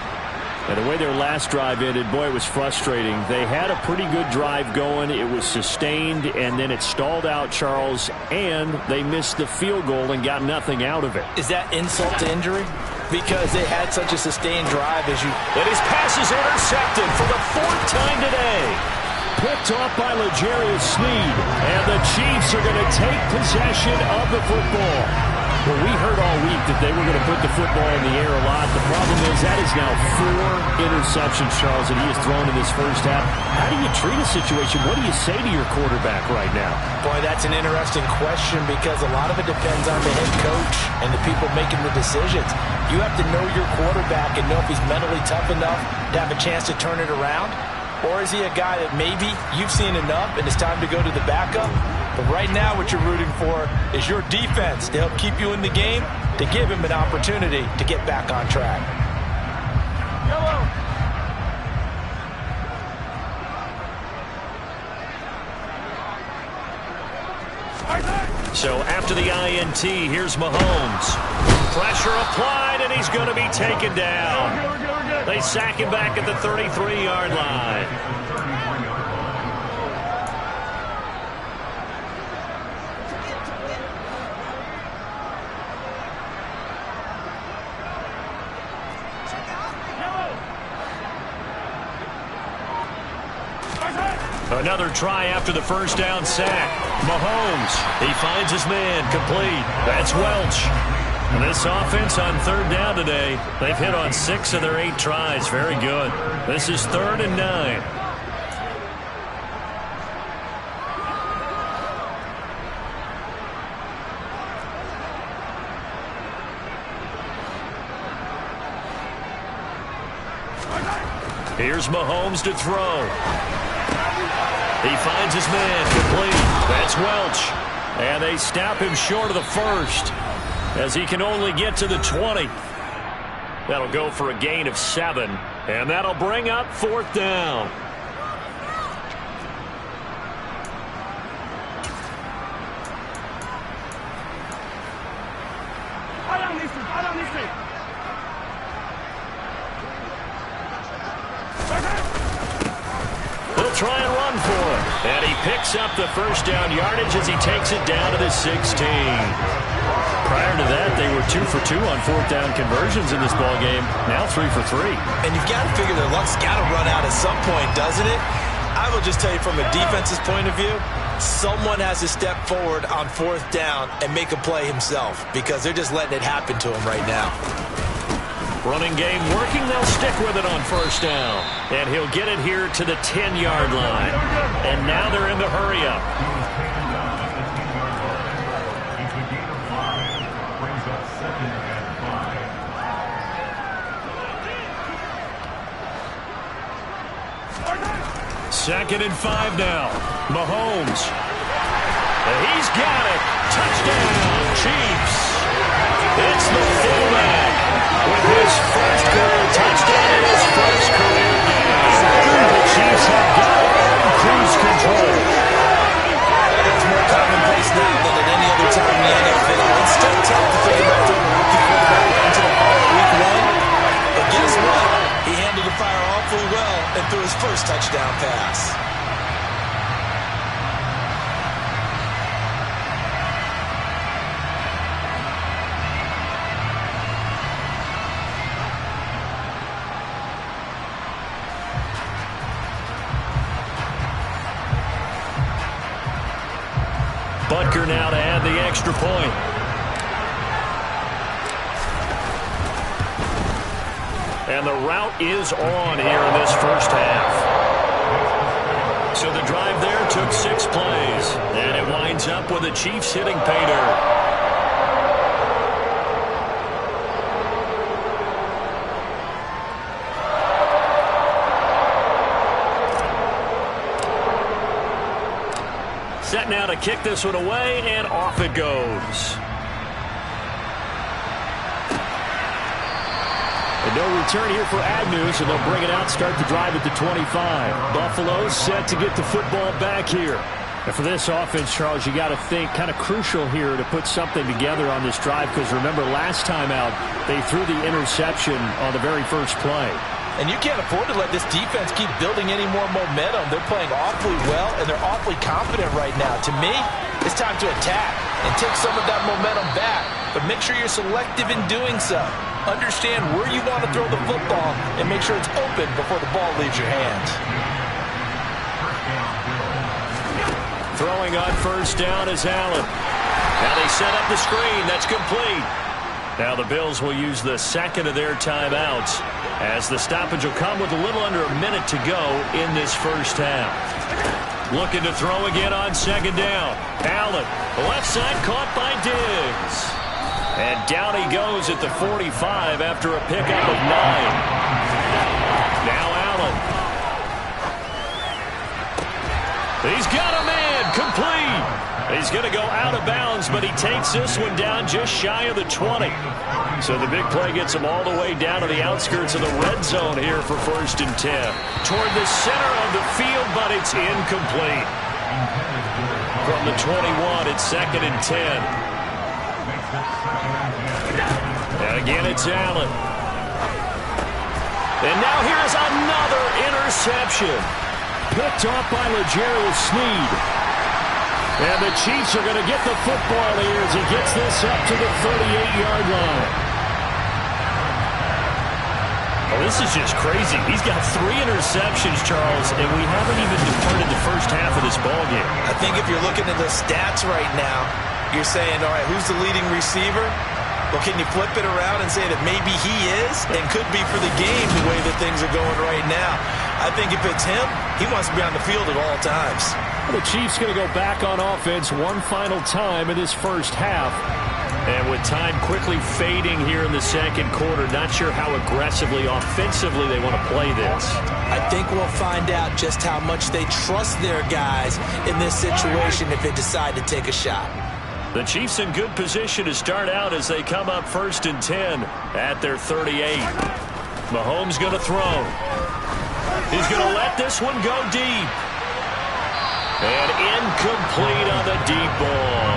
And the way their last drive ended, boy, it was frustrating. They had a pretty good drive going. It was sustained, and then it stalled out, Charles, and they missed the field goal and got nothing out of it. Is that insult to injury? Because they had such a sustained drive as you... And his pass is intercepted for the 4th time today. Picked off by L'Jarius Sneed. And the Chiefs are going to take possession of the football. Well, we heard all week that they were going to put the football in the air a lot. The problem is that is now 4 interceptions, Charles, that he has thrown in this first half. How do you treat a situation? What do you say to your quarterback right now? Boy, that's an interesting question because a lot of it depends on the head coach and the people making the decisions. You have to know your quarterback and know if he's mentally tough enough to have a chance to turn it around. Or is he a guy that maybe you've seen enough and it's time to go to the backup? But right now what you're rooting for is your defense to help keep you in the game, to give him an opportunity to get back on track. So after the INT, here's Mahomes. Pressure applied, and he's going to be taken down. They sack him back at the 33-yard line. Another try after the first down sack. Mahomes, he finds his man, complete. That's Welch. And this offense on 3rd down today, they've hit on 6 of their 8 tries. Very good. This is 3rd and 9. Here's Mahomes to throw. He finds his man, complete. That's Welch. And they stop him short of the first as he can only get to the 20. That'll go for a gain of 7. And that'll bring up 4th down. He'll try and run for it. And he picks up the first down yardage as he takes it down to the 16. Prior to that, they were 2 for 2 on 4th down conversions in this ballgame. Now 3 for 3. And you've got to figure their luck's got to run out at some point, doesn't it? I will just tell you from a defense's point of view, someone has to step forward on 4th down and make a play himself because they're just letting it happen to him right now. Running game working. They'll stick with it on 1st down. And he'll get it here to the 10-yard line. And now they're in the hurry-up. Second and 5 now. Mahomes. He's got it. Touchdown, Chiefs. It's the fullback with his first career touchdown and his first career game. The Chiefs have got it on cruise control. It's more commonplace now than at any other time in the NFL. It's still tough to think about throwing a rookie quarterback into the ball week 1. But guess what? He handled the fire awfully well and threw his first touchdown pass. Butker now to add the extra point. And the route is on here in this first half. So the drive there took 6 plays. And it winds up with the Chiefs hitting pay dirt. Set now to kick this one away, and off it goes. And no return here for Agnew, so they'll bring it out, start the drive at the 25. Buffalo set to get the football back here. And for this offense, Charles, you got to think kind of crucial here to put something together on this drive, because remember last time out, they threw the interception on the very first play. And you can't afford to let this defense keep building any more momentum. They're playing awfully well, and they're awfully confident right now. To me, it's time to attack and take some of that momentum back. But make sure you're selective in doing so. Understand where you want to throw the football and make sure it's open before the ball leaves your hands. Throwing on first down is Allen. Now they set up the screen. That's complete. Now the Bills will use the second of their timeouts, as the stoppage will come with a little under a minute to go in this first half. Looking to throw again on second down. Allen, left side, caught by Diggs. And down he goes at the 45 after a pickup of 9. Now Allen. He's got a man, complete. He's going to go out of bounds, but he takes this one down just shy of the 20. So the big play gets him all the way down to the outskirts of the red zone here for 1st and 10. Toward the center of the field, but it's incomplete. From the 21, it's 2nd and 10. And again, it's Allen. And now here's another interception. Picked off by L'Jarius Sneed. And the Chiefs are going to get the football here as he gets this up to the 38-yard line. Oh, this is just crazy. He's got 3 interceptions, Charles, and we haven't even departed the first half of this ballgame. I think if you're looking at the stats right now, you're saying, all right, who's the leading receiver? Well, can you flip it around and say that maybe he is and could be for the game the way that things are going right now? I think if it's him, he wants to be on the field at all times. The Chiefs going to go back on offense one final time in this first half. And with time quickly fading here in the second quarter, not sure how aggressively, offensively they want to play this. I think we'll find out just how much they trust their guys in this situation if they decide to take a shot. The Chiefs in good position to start out as they come up 1st and 10 at their 38. Mahomes going to throw. He's going to let this one go deep. And incomplete on the deep ball.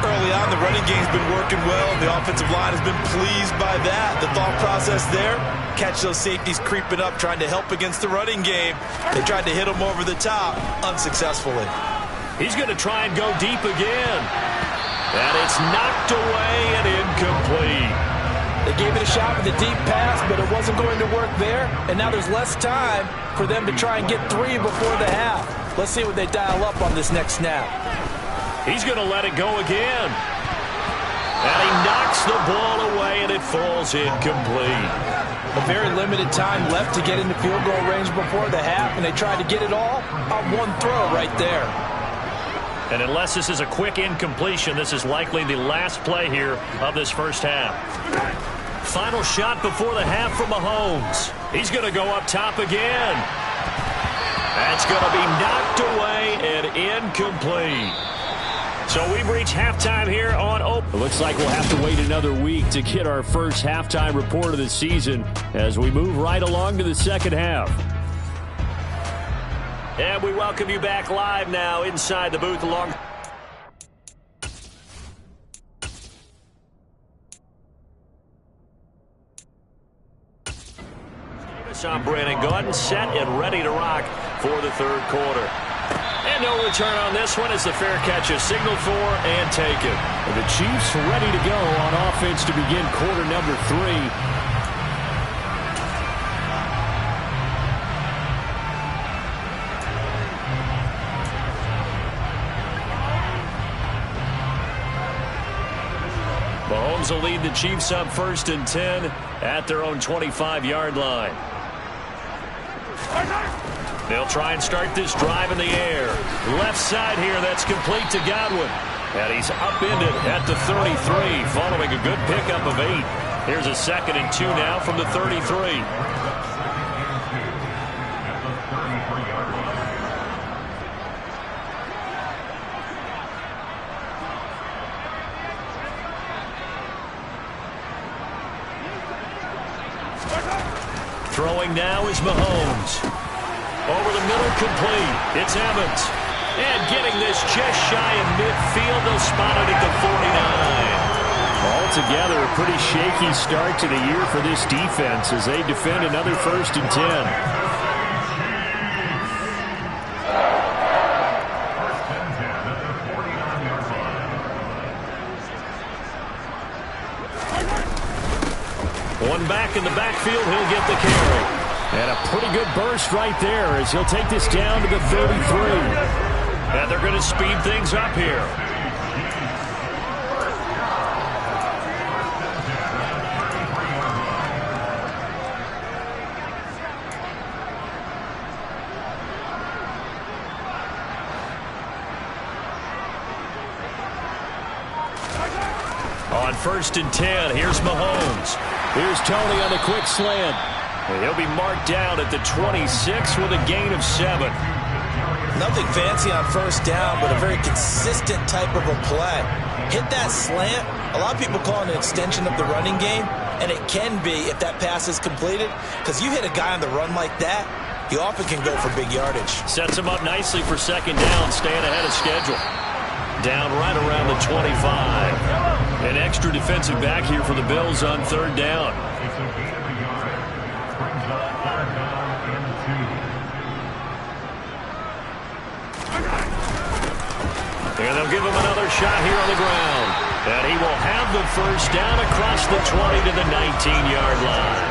Early on, the running game's been working well, and the offensive line has been pleased by that. The thought process there, catch those safeties creeping up, trying to help against the running game. They tried to hit them over the top, unsuccessfully. He's going to try and go deep again. And it's knocked away and incomplete. They gave it a shot with a deep pass, but it wasn't going to work there. And now there's less time for them to try and get 3 before the half. Let's see what they dial up on this next snap. He's going to let it go again. And he knocks the ball away, and it falls incomplete. A very limited time left to get into field goal range before the half, and they tried to get it all on one throw right there. And unless this is a quick incompletion, this is likely the last play here of this first half. Final shot before the half from Mahomes. He's going to go up top again. That's going to be knocked away and incomplete. So we've reached halftime here on Open. It looks like we'll have to wait another week to get our first halftime report of the season as we move right along to the second half. And we welcome you back live now inside the booth along. I'm Brandon Gaudin, set and ready to rock for the third quarter. And no return on this one as the fair catch is signaled for and taken. And the Chiefs ready to go on offense to begin quarter number 3. Mahomes will lead the Chiefs up 1st and 10 at their own 25-yard line. They'll try and start this drive in the air. Left side here, that's complete to Godwin. And he's upended at the 33 following a good pickup of 8. Here's a 2nd and 2 now from the 33. Throwing now is Mahomes. Over the middle, complete. It's Evans. And getting this just shy of midfield. They'll spot it at the 49. Altogether, a pretty shaky start to the year for this defense as they defend another 1st and 10. One back in the backfield, he'll get the carry. And a pretty good burst right there as he'll take this down to the 33. And they're going to speed things up here. On 1st and 10, here's Mahomes. Here's Tony on the quick slant. And he'll be marked down at the 26 with a gain of 7. Nothing fancy on 1st down, but a very consistent type of a play. Hit that slant. A lot of people call it an extension of the running game, and it can be if that pass is completed, because you hit a guy on the run like that, he often can go for big yardage. Sets him up nicely for 2nd down, staying ahead of schedule. Down right around the 25. An extra defensive back here for the Bills on 3rd down. And they'll give him another shot here on the ground. And he will have the 1st down across the 20 to the 19-yard line.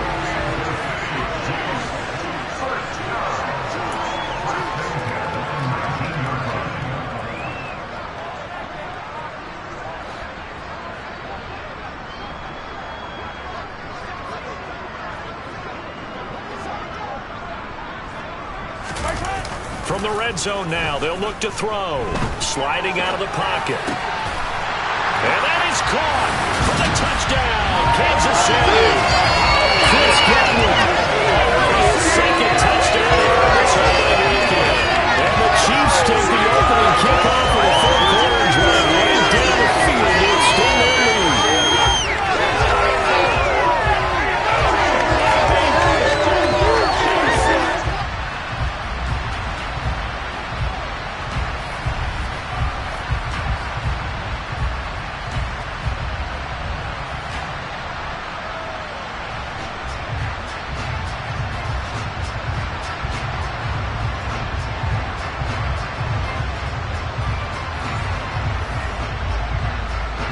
From the red zone now, they'll look to throw. Sliding out of the pocket. And that is caught for the touchdown, Kansas City. Chris Godwin. His 2nd touchdown here on this opening weekend. And the Chiefs take the opening kickoff for the 3rd quarter drive right down the field to extend their lead.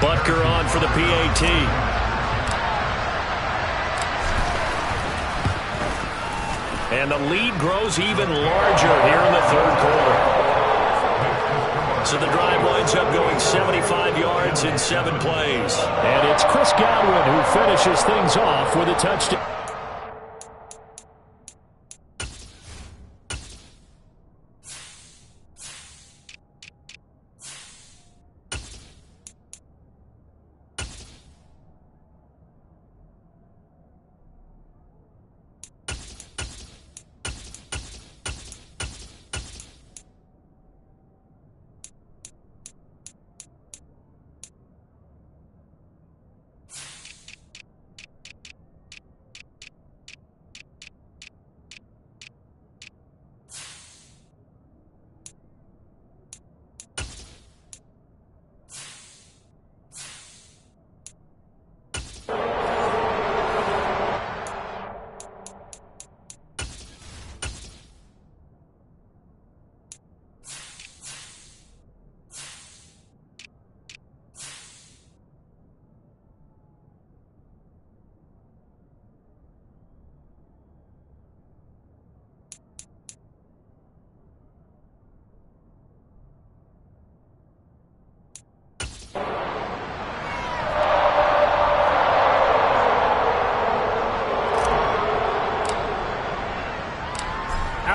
Butker on for the PAT. And the lead grows even larger here in the 3rd quarter. So the drive winds up going 75 yards in 7 plays. And it's Chris Godwin who finishes things off with a touchdown.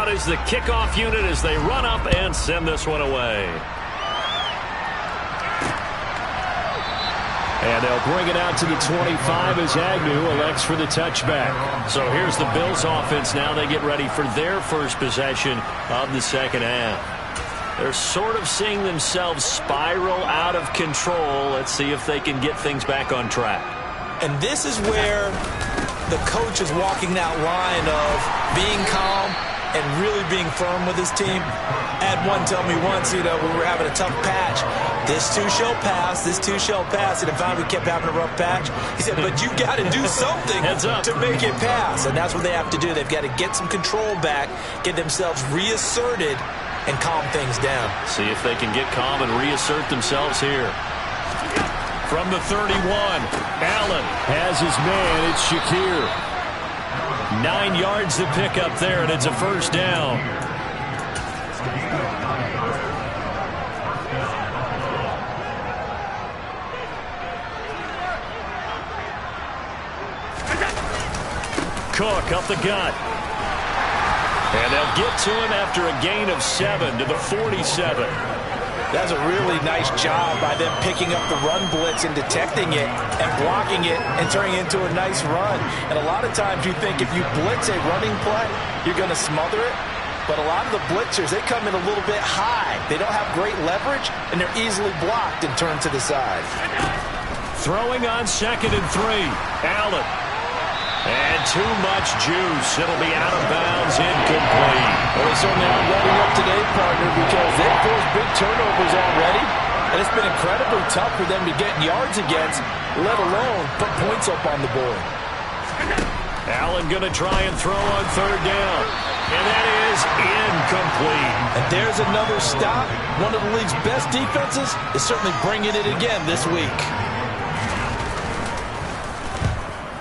Is the kickoff unit as they run up and send this one away. And they'll bring it out to the 25 as Agnew elects for the touchback. So here's the Bills offense now. They get ready for their first possession of the 2nd half. They're sort of seeing themselves spiral out of control. Let's see if they can get things back on track. And this is where the coach is walking that line of being calm and really being firm with his team. I had one tell me once, when we were having a tough patch, this too shall pass, this too shall pass. And if we kept having a rough patch, he said, but you got to do something to make it pass. And that's what they have to do. They've got to get some control back, get themselves reasserted, and calm things down. See if they can get calm and reassert themselves here. From the 31, Allen has his man. It's Shakir. 9 yards to pick up there, and it's a first down. Cook up the gut. And they'll get to him after a gain of 7 to the 47. That's a really nice job by them picking up the run blitz and detecting it and blocking it and turning it into a nice run. And a lot of times you think if you blitz a running play, you're going to smother it. But a lot of the blitzers, they come in a little bit high. They don't have great leverage, and they're easily blocked and turned to the side. Throwing on 2nd and 3. Allen. And too much juice. It'll be out of bounds, incomplete. Well, they certainly aren't letting up today, partner, because they've forced big turnovers already. And it's been incredibly tough for them to get yards against, let alone put points up on the board. Allen going to try and throw on 3rd down. And that is incomplete. And there's another stop. One of the league's best defenses is certainly bringing it again this week.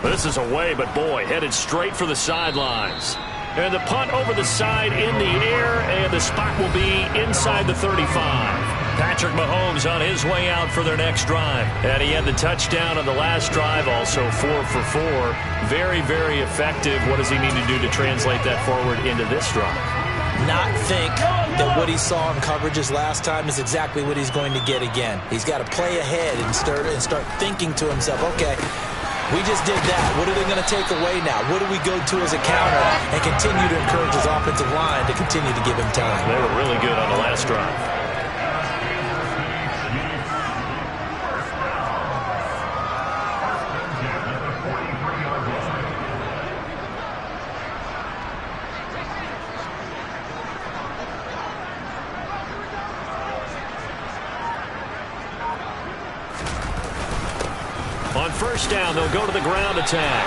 This is away, but boy, headed straight for the sidelines. And the punt over the side in the air, and the spot will be inside the 35. Patrick Mahomes on his way out for their next drive. And he had the touchdown on the last drive, also 4 for 4. Very, very effective. What does he need to do to translate that forward into this drive? Not think that what he saw in coverages last time is exactly what he's going to get again. He's got to play ahead and start thinking to himself, okay, we just did that. What are they going to take away now? What do we go to as a counter? And continue to encourage his offensive line to continue to give him time. They were really good on the last drive. On 1st down, they'll go to the ground attack.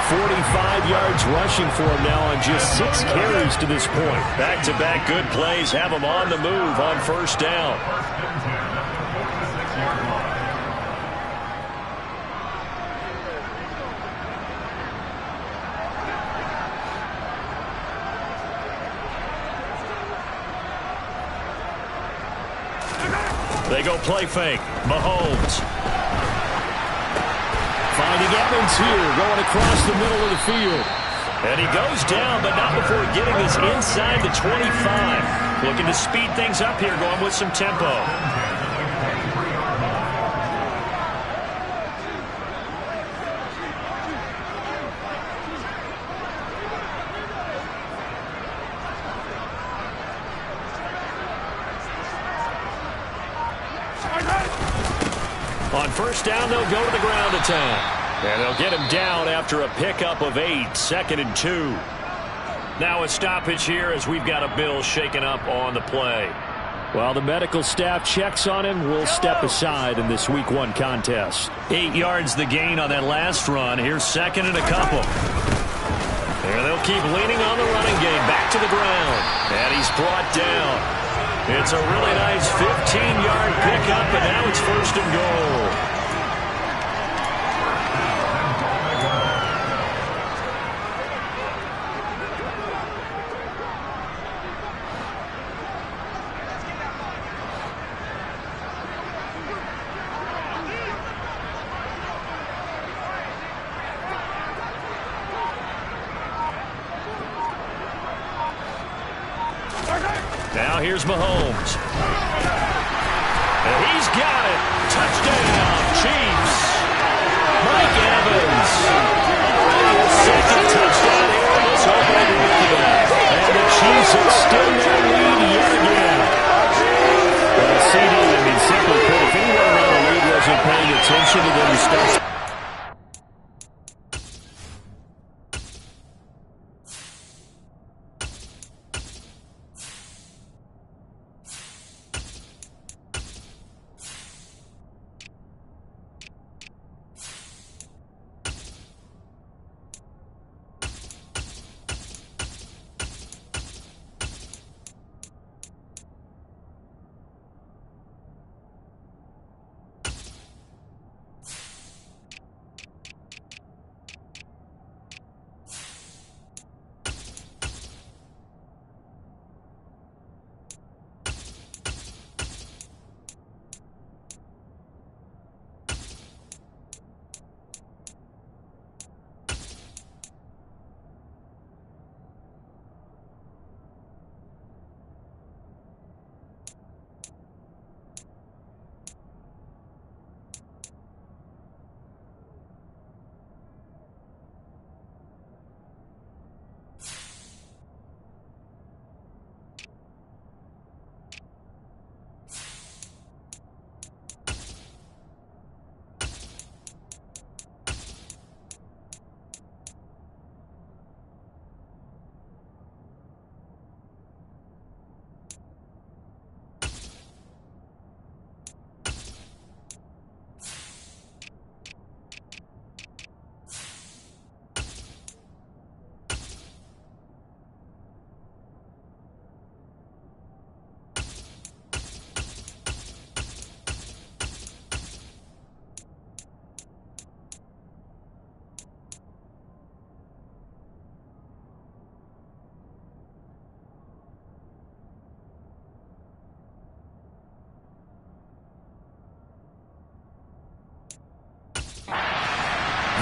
45 yards rushing for him now on just 6 carries to this point. Back-to-back good plays have him on the move on 1st down. They go play fake. Mahomes. Finding Evans here, going across the middle of the field. And he goes down, but not before getting this inside the 25. Looking to speed things up here, going with some tempo. On 1st down, they'll go to the ground attack. And they'll get him down after a pickup of 8, 2nd and 2. Now a stoppage here as we've got a Bill shaken up on the play. While the medical staff checks on him, we'll step aside in this Week 1 contest. 8 yards the gain on that last run. Here's 2nd and a couple. There they'll keep leaning on the running game. Back to the ground. And he's brought down. It's a really nice 15-yard pickup, and now it's 1st and goal. Now here's Mahomes. And he's got it. Touchdown, Chiefs. Mike Evans. Already a 2nd touchdown here in this opening weekend. And the Chiefs extend their lead yet again. Well, CD, simply put, if anyone around the league wasn't paying attention to them stuff.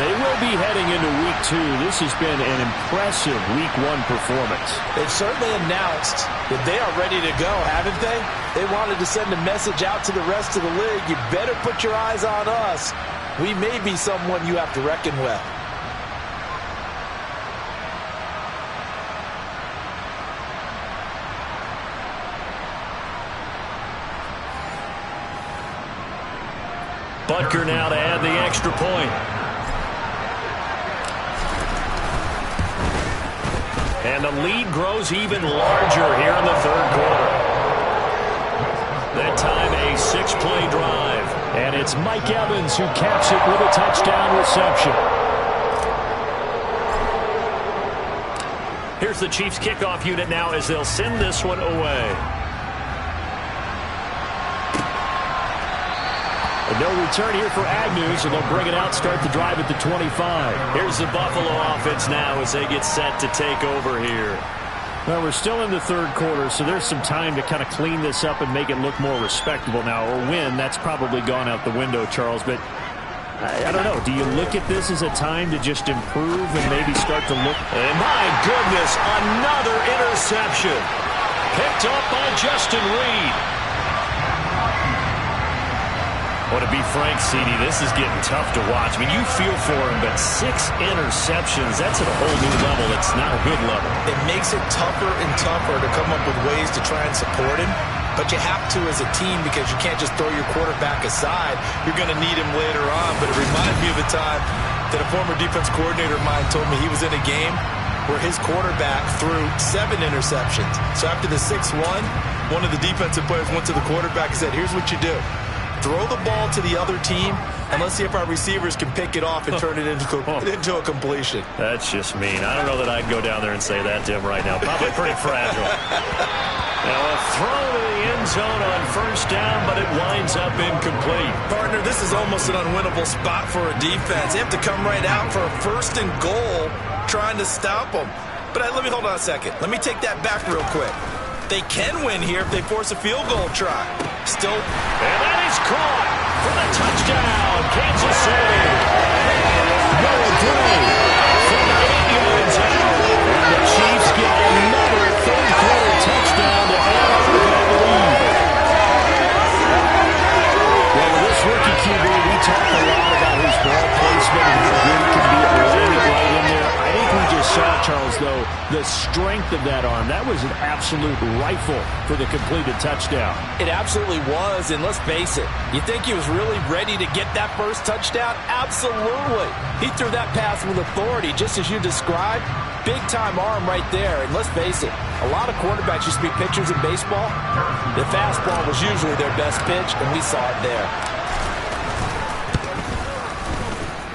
they will be heading into Week 2. This has been an impressive Week 1 performance. They've certainly announced that they are ready to go, haven't they? They wanted to send a message out to the rest of the league. You better put your eyes on us. We may be someone you have to reckon with. Butker now to add the extra point. And the lead grows even larger here in the third quarter. That time a 6-play drive. And it's Mike Evans who caps it with a touchdown reception. Here's the Chiefs kickoff unit now as they'll send this one away. No return here for Agnew, so they'll bring it out, start the drive at the 25. Here's the Buffalo offense now as they get set to take over here. Well, we're still in the third quarter, so there's some time to kind of clean this up and make it look more respectable now. Or win, that's probably gone out the window, Charles. But I don't know. Do you look at this as a time to just improve and maybe start to look? And my goodness, another interception. Picked up by Justin Reed. Well, to be frank, CD, this is getting tough to watch. I mean, you feel for him, but 6 interceptions, that's at a whole new level. It's not a good level. It makes it tougher and tougher to come up with ways to try and support him. But you have to as a team because you can't just throw your quarterback aside. You're going to need him later on. But it reminds me of a time that a former defense coordinator of mine told me he was in a game where his quarterback threw 7 interceptions. So after the 6-1, one of the defensive players went to the quarterback and said, here's what you do. Throw the ball to the other team, and let's see if our receivers can pick it off and turn it into a completion. That's just mean. I don't know that I'd go down there and say that to him right now. Probably pretty fragile. Now a throw to the end zone on first down, but it winds up incomplete. Partner, this is almost an unwinnable spot for a defense. They have to come right out for a 1st and goal trying to stop them. But let me hold on a second. Let me take that back real quick. They can win here if they force a field goal try. Still. And that is caught for the touchdown, Kansas City. Going through from 8 yards out. And the Chiefs get another third quarter touchdown to add on to that lead. Well, with this rookie QB, we talk a lot about his ball placement and how good he can be at laying it right in there. I think we just saw, Charles, though, the strength of that arm. That was an absolute rifle for the completed touchdown. It absolutely was, and let's face it, you think he was really ready to get that first touchdown? Absolutely. He threw that pass with authority, just as you described. Big-time arm right there, and let's face it, a lot of quarterbacks used to be pitchers in baseball. The fastball was usually their best pitch, and we saw it there.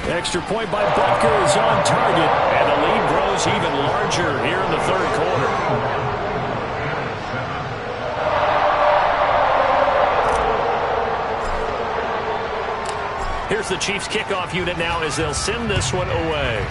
Extra point by Butker is on target. And the lead grows even larger here in the third quarter. Here's the Chiefs kickoff unit now as they'll send this one away.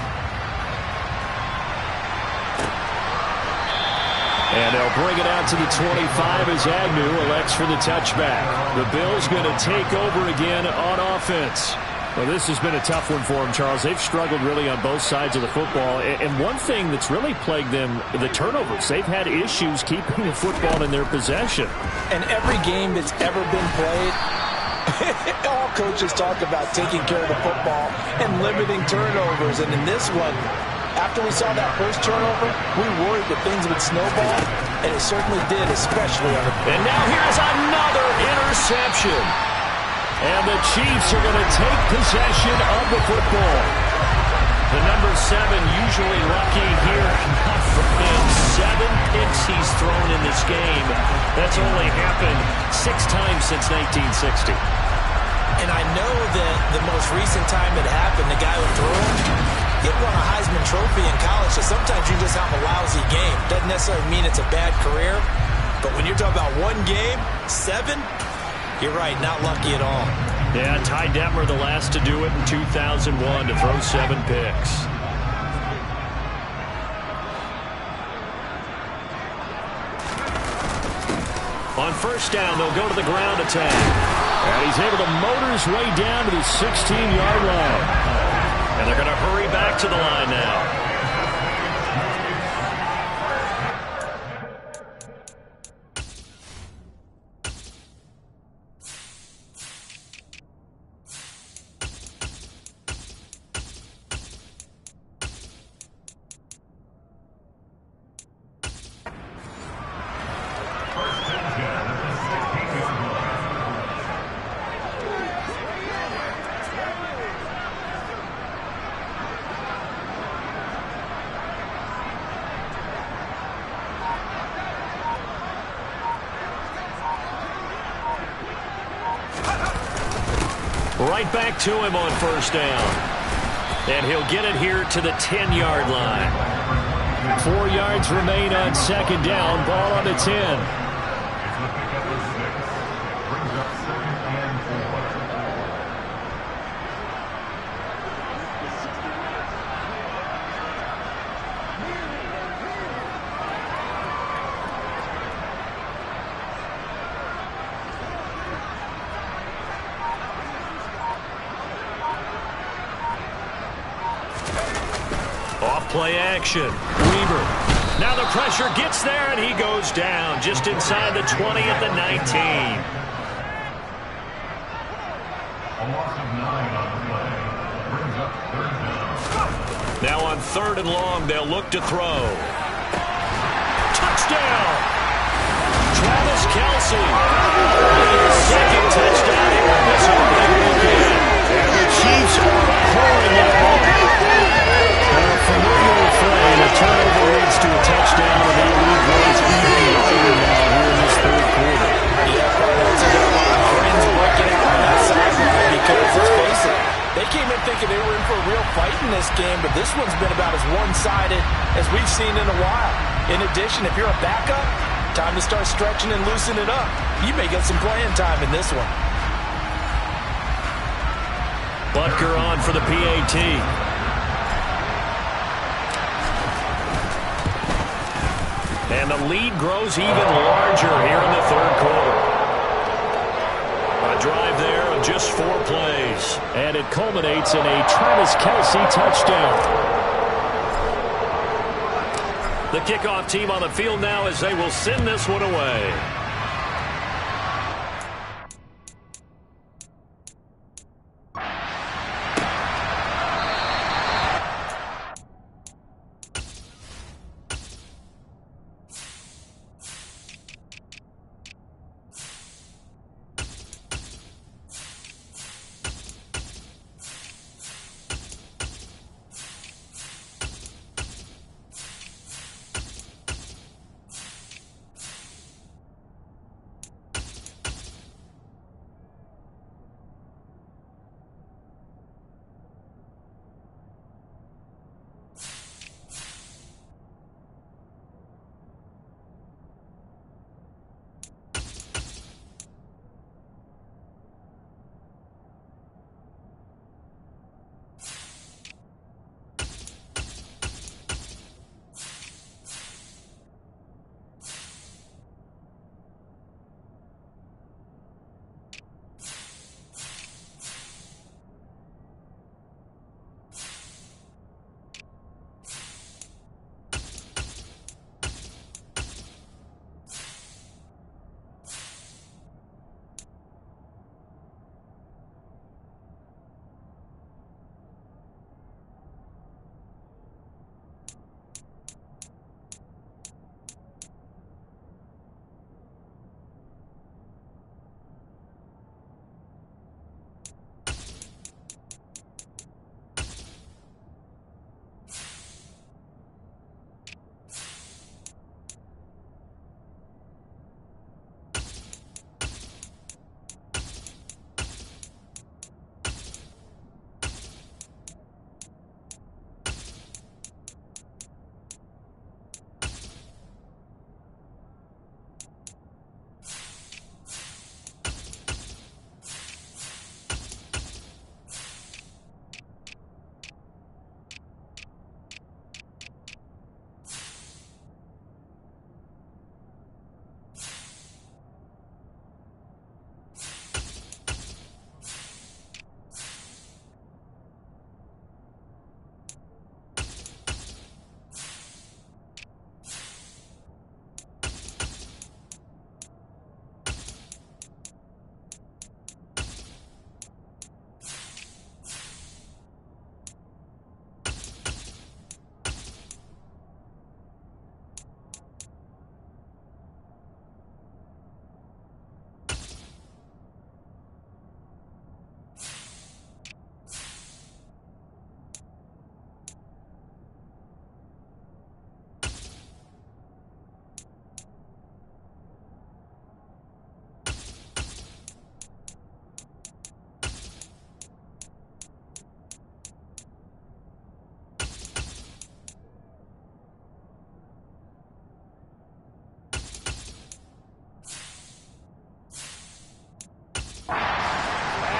And they'll bring it out to the 25 as Agnew elects for the touchback. The Bills going to take over again on offense. Well, this has been a tough one for them, Charles. They've struggled really on both sides of the football. And one thing that's really plagued them, the turnovers. They've had issues keeping the football in their possession. And every game that's ever been played, all coaches talk about taking care of the football and limiting turnovers. And in this one, after we saw that first turnover, we worried that things would snowball, and it certainly did, especially on the... And now here's another interception. And the Chiefs are going to take possession of the football. The number 7 usually lucky here. Not for him. 7 picks he's thrown in this game. That's only happened 6 times since 1960. And I know that the most recent time it happened, the guy who threw him, he won a Heisman Trophy in college, so sometimes you just have a lousy game. Doesn't necessarily mean it's a bad career, but when you're talking about one game, 7, you're right, not lucky at all. Yeah, Ty Detmer, the last to do it in 2001, to throw 7 picks. On first down, they'll go to the ground attack. And he's able to motor his way down to the 16-yard line. And And they're going to hurry back to the line now. Right back to him on first down. And he'll get it here to the 10-yard line. 4 yards remain on second down. Ball on the 10. Play action. Weaver. Now the pressure gets there, and he goes down just inside the 20 at the 19. Now on 3rd and long, they'll look to throw. Touchdown! Travis Kelce. Second touchdown here in this opening weekend. And the Chiefs are pouring the ball. Familiar refrain, a turnover leads to a touchdown, and the lead grows even wider now here in this third quarter. Yeah, that's a lot of friends working out on that sideline because, let's face it, they came in thinking they were in for a real fight in this game, but this one's been about as one-sided as we've seen in a while. In addition, if you're a backup, time to start stretching and loosening up. You may get some playing time in this one. Butker on for the PAT. And the lead grows even larger here in the third quarter. A drive there of just 4 plays. And it culminates in a Travis Kelce touchdown. The kickoff team on the field now as they will send this one away.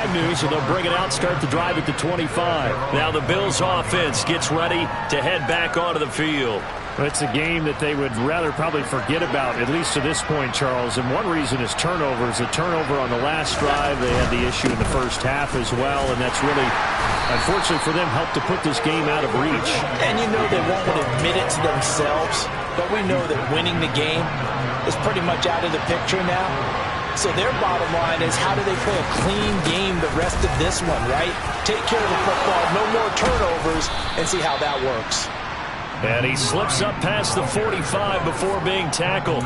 5 news, and they'll bring it out, start the drive at the 25. Now the Bills offense gets ready to head back onto the field. It's a game that they would rather probably forget about, at least to this point, Charles. And one reason is turnovers. A turnover on the last drive. They had the issue in the first half as well, and that's really, unfortunately for them, helped to put this game out of reach. And you know they won't admit it to themselves, but we know that winning the game is pretty much out of the picture now. So their bottom line is, how do they play a clean game the rest of this one, right? Take care of the football, no more turnovers, and see how that works. And he slips up past the 45 before being tackled.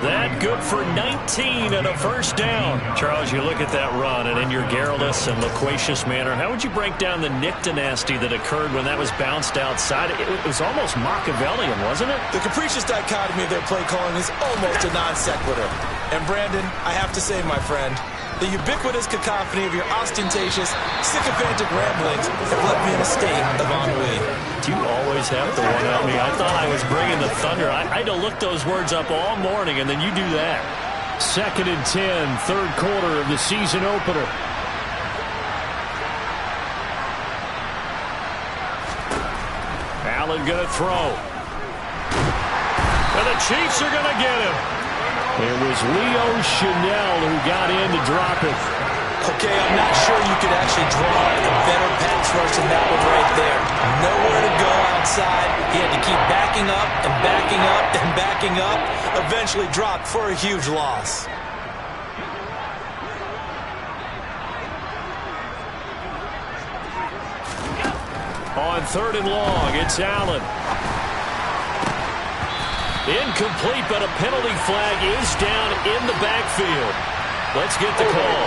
That good for 19 and a first down. Charles, you look at that run, and in your garrulous and loquacious manner, how would you break down the Nick Dynasty that occurred when that was bounced outside? It was almost Machiavellian, wasn't it? The capricious dichotomy of their play calling is almost a non sequitur. And Brandon, I have to say, my friend, the ubiquitous cacophony of your ostentatious, sycophantic ramblings have left me in a state of ennui. Do you always have to one-up me? I thought I was bringing the thunder. I had to look those words up all morning, and then you do that. 2nd and 10, third quarter of the season opener. Allen going to throw. And the Chiefs are going to get him. It was Leo Chanel who got in to drop it. Okay, I'm not sure you could actually draw a better pass rush than that one right there. Nowhere to go outside. He had to keep backing up and backing up and backing up. Eventually dropped for a huge loss. On 3rd and long, it's Allen. Incomplete, but a penalty flag is down in the backfield. Let's get the call.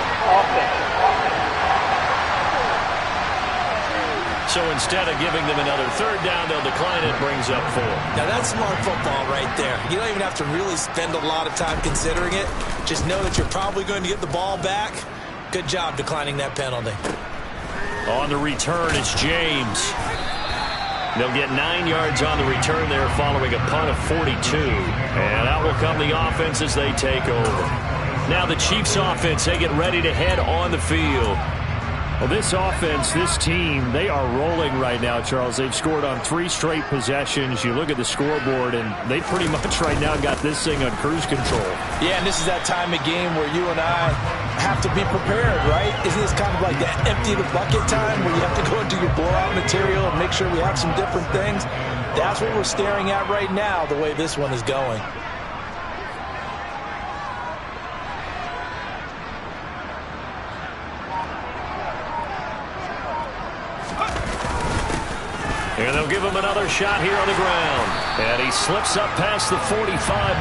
So instead of giving them another 3rd down, they'll decline it, brings up 4. Now that's smart football right there. You don't even have to really spend a lot of time considering it. Just know that you're probably going to get the ball back. Good job declining that penalty. On the return, it's James. They'll get 9 yards on the return there following a punt of 42. And out will come the offense as they take over. Now the Chiefs offense, they get ready to head on the field. Well, this offense, this team, they are rolling right now, Charles. They've scored on 3 straight possessions. You look at the scoreboard, and they pretty much right now got this thing on cruise control. Yeah, and this is that time of game where you and I have to be prepared, right? Isn't this kind of like that empty the bucket time where you have to go into your blowout material and make sure we have some different things? That's what we're staring at right now, the way this one is going. And they'll give him another shot here on the ground. And he slips up past the 45.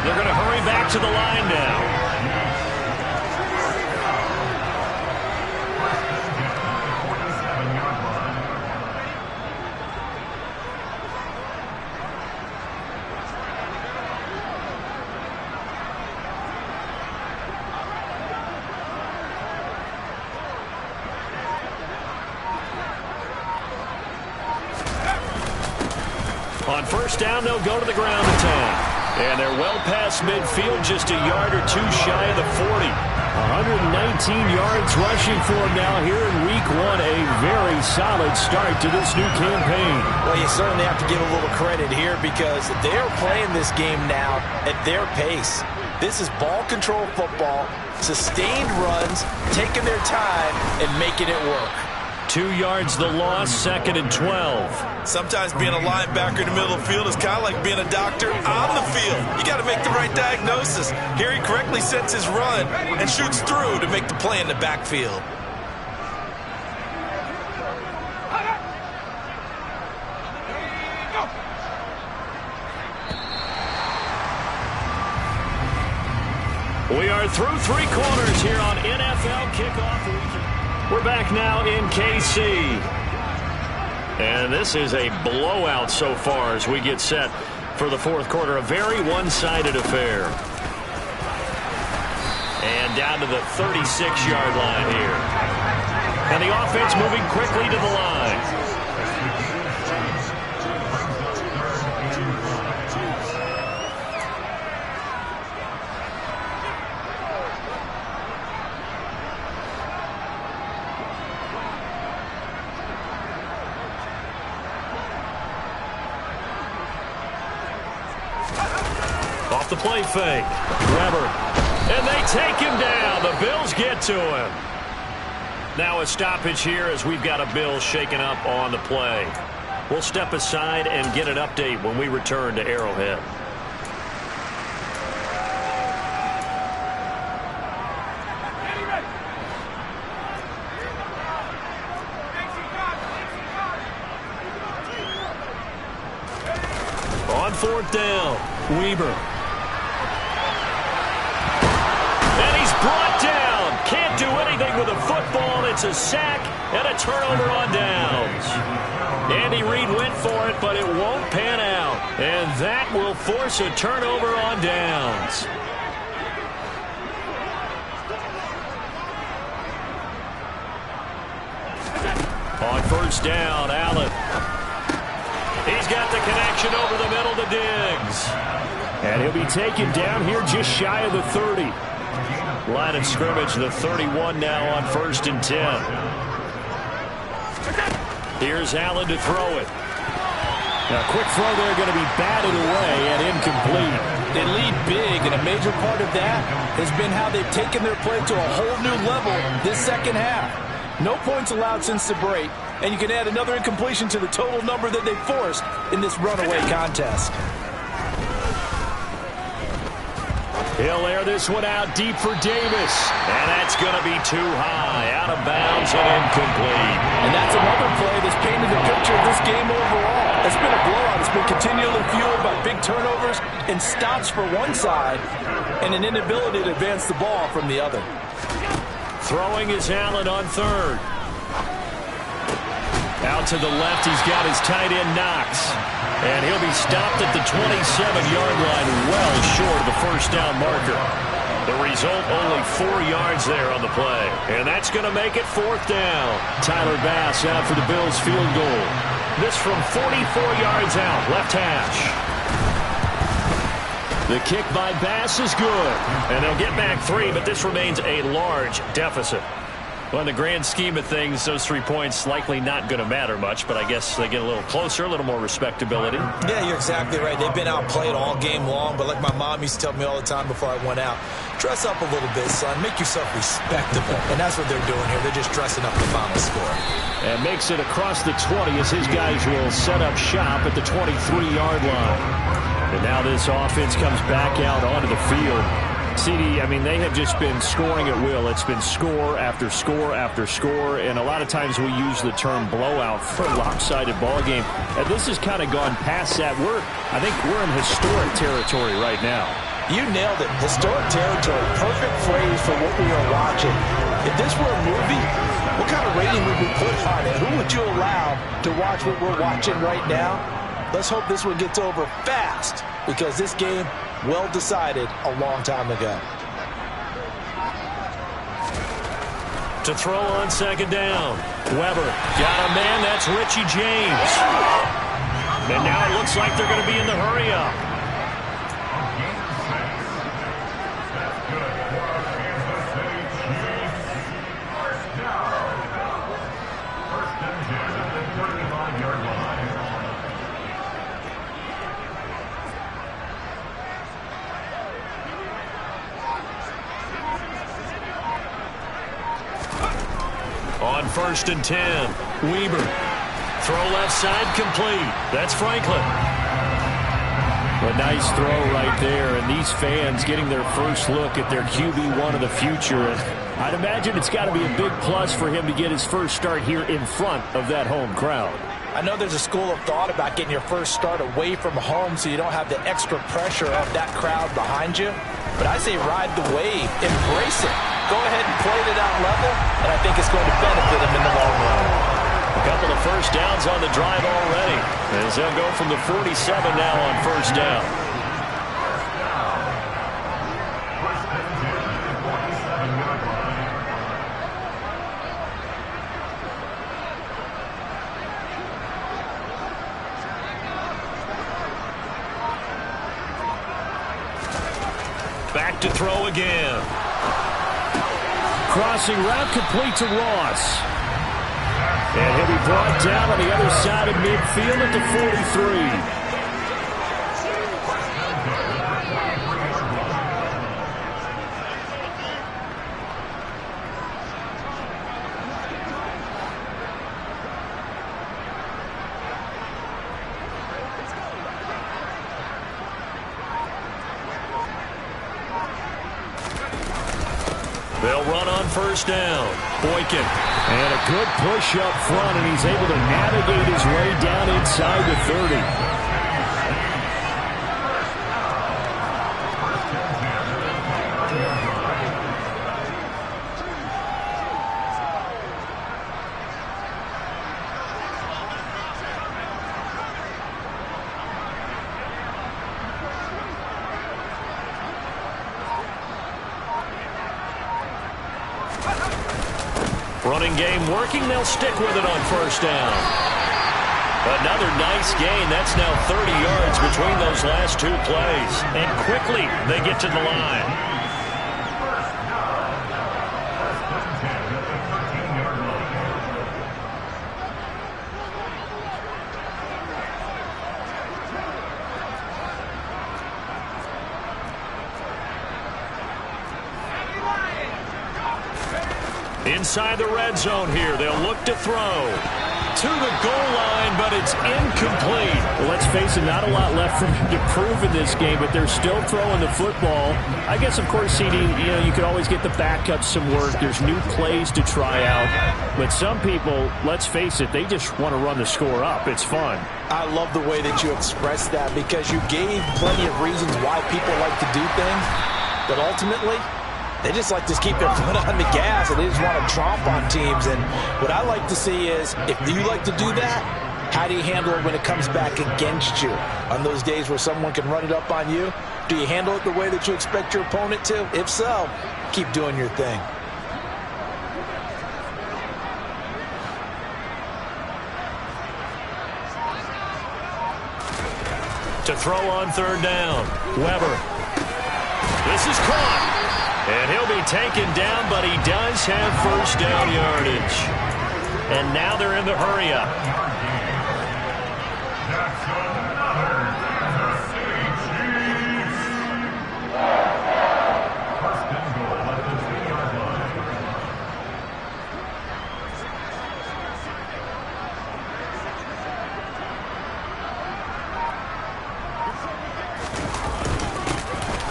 They're going to hurry back to the line now. On 1st down, they'll go to the ground attack. And they're well past midfield, just a yard or 2 shy of the 40. 119 yards rushing for him now here in week 1. A very solid start to this new campaign. Well, you certainly have to give a little credit here because they're playing this game now at their pace. This is ball control football, sustained runs, taking their time and making it work. 2 yards the loss, 2nd and 12. Sometimes being a linebacker in the middle of the field is kind of like being a doctor on the field. You got to make the right diagnosis. Here he correctly sets his run and shoots through to make the play in the backfield. We are through 3 quarters here on NFL Kickoff Weekend. We're back now in KC. And this is a blowout so far as we get set for the 4th quarter. A very one-sided affair. And down to the 36-yard line here. And the offense moving quickly to the line. Off the play fake. Weber. And they take him down. The Bills get to him. Now a stoppage here as we've got a Bills shaken up on the play. We'll step aside and get an update when we return to Arrowhead. On fourth down, Weber. And he's brought down. Can't do anything with a football. It's a sack and a turnover on downs. Andy Reid went for it, but it won't pan out. And that will force a turnover on downs. On first down, Allen. He's got the connection over the middle to Diggs. And he'll be taken down here just shy of the 30. Line of scrimmage, the 31 now on 1st and 10. Here's Allen to throw it. Now, a quick throw there going to be batted away and incomplete. They lead big, and a major part of that has been how they've taken their play to a whole new level this second half. No points allowed since the break, and you can add another incompletion to the total number that they forced in this runaway contest. He'll air this one out deep for Davis. And that's going to be too high. Out of bounds and incomplete. And that's another play that's painted the picture of this game overall. It's been a blowout. It's been continually fueled by big turnovers and stops for one side and an inability to advance the ball from the other. Throwing is Allen on third. Out to the left, he's got his tight end Knox. And he'll be stopped at the 27-yard line, well short of the first down marker. The result, only 4 yards there on the play. And that's going to make it 4th down. Tyler Bass out for the Bills field goal. This from 44 yards out, left hash. The kick by Bass is good. And they'll get back 3, but this remains a large deficit. Well, in the grand scheme of things, those 3 points likely not going to matter much, but I guess they get a little closer, a little more respectability. Yeah, you're exactly right. They've been outplayed all game long, but like my mom used to tell me all the time before I went out, dress up a little bit, son. Make yourself respectable. And that's what they're doing here. They're just dressing up the final score. And makes it across the 20 as his guys will set up shop at the 23-yard line. And now this offense comes back out onto the field. CD, I mean, they have just been scoring at will. It's been score after score after score, and a lot of times we use the term blowout for a lopsided ball game. And this has kind of gone past that. I think we're in historic territory right now. You nailed it. Historic territory. Perfect phrase for what we are watching. If this were a movie, what kind of rating would we put on it? Who would you allow to watch what we're watching right now? Let's hope this one gets over fast, because this game, well decided a long time ago. To throw on 2nd down. Weber got a man. That's Richie James. And now it looks like they're going to be in the hurry up. On 1st and 10, Weber. Throw left side complete. That's Franklin. A nice throw right there, and these fans getting their first look at their QB1 of the future. And I'd imagine it's got to be a big plus for him to get his first start here in front of that home crowd. I know there's a school of thought about getting your first start away from home so you don't have the extra pressure of that crowd behind you. But I say ride the wave, embrace it. Go ahead and play it at that level, and I think it's going to benefit him in the long run. A couple of first downs on the drive already, as they'll go from the 47 now on 1st down. back to throw again. Crossing route complete to Ross. And he'll be brought down on the other side of midfield at the 43. They'll run on first down. Boykin. And a good push up front, and he's able to navigate his way down inside the 30. Running game working. They'll stick with it on first down. Another nice gain. That's now 30 yards between those last two plays. And quickly they get to the line. Inside the red zone here. They'll look to throw. To the goal line, but it's incomplete. Well, let's face it, not a lot left for them to prove in this game, but they're still throwing the football. I guess, of course, CD, you could always get the backups some work. There's new plays to try out. But some people, let's face it, they just want to run the score up. It's fun. I love the way that you expressed that because you gave plenty of reasons why people like to do things, but ultimately, they just like to keep their foot on the gas, and they just want to tromp on teams. And what I like to see is, if you like to do that, how do you handle it when it comes back against you? On those days where someone can run it up on you, do you handle it the way that you expect your opponent to? If so, keep doing your thing. To throw on third down. Weber. This is caught. And he'll be taken down, but he does have first down yardage. And now they're in the hurry-up.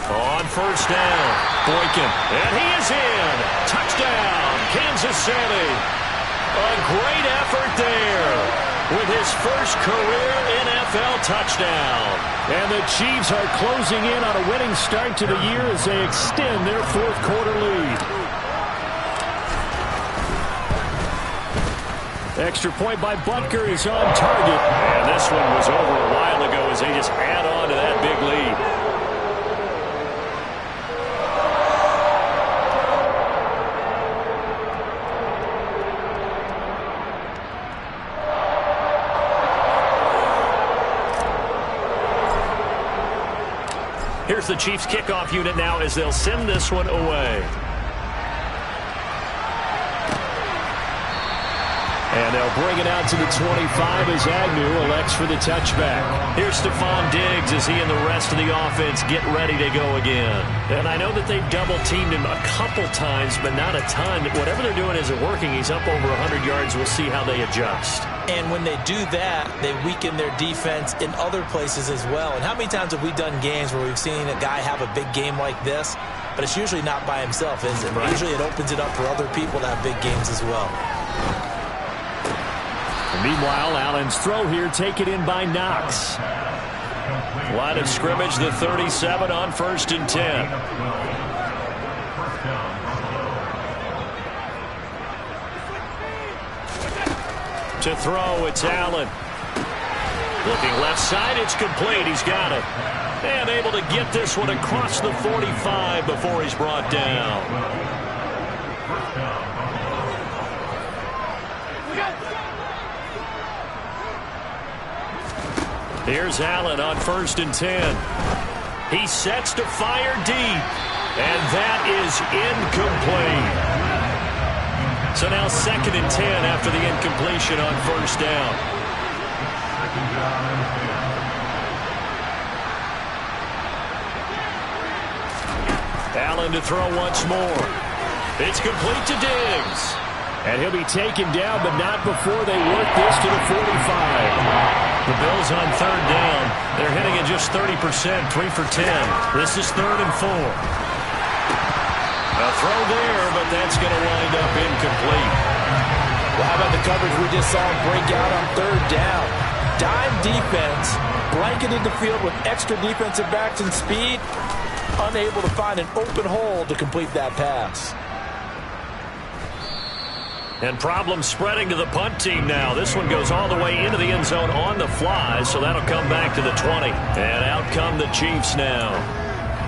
On first down. Boykin, and he is in. Touchdown, Kansas City. A great effort there with his first career NFL touchdown. And the Chiefs are closing in on a winning start to the year as they extend their fourth quarter lead. Extra point by Butker is on target. And this one was over a while ago as they just add on to that big lead. Here's the Chiefs kickoff unit now as they'll send this one away. And they'll bring it out to the 25 as Agnew elects for the touchback. Here's Stephon Diggs as he and the rest of the offense get ready to go again. And I know that they've double-teamed him a couple times, but not a ton. Whatever they're doing isn't working. He's up over 100 yards. We'll see how they adjust. And when they do that, they weaken their defense in other places as well. And how many times have we done games where we've seen a guy have a big game like this, but it's usually not by himself, is it? Right. Usually it opens it up for other people to have big games as well. Meanwhile, Allen's throw here taken in by Knox. Line of scrimmage, the 37 on 1st and 10. To throw, it's Allen. Looking left side, it's complete. He's got it. And able to get this one across the 45 before he's brought down. Here's Allen on 1st and 10. He sets to fire deep. And that is incomplete. So now 2nd and 10 after the incompletion on 1st down. Allen to throw once more. It's complete to Diggs. And he'll be taken down, but not before they work this to the 45. The Bills on 3rd down. They're hitting at just 30%, 3 for 10. This is 3rd and 4. A throw there, but that's going to wind up incomplete. Well, how about the coverage we just saw break out on 3rd down? Dime defense, blanketed the field with extra defensive backs and speed, unable to find an open hole to complete that pass. And problems spreading to the punt team now. This one goes all the way into the end zone on the fly, so that'll come back to the 20. And out come the Chiefs now.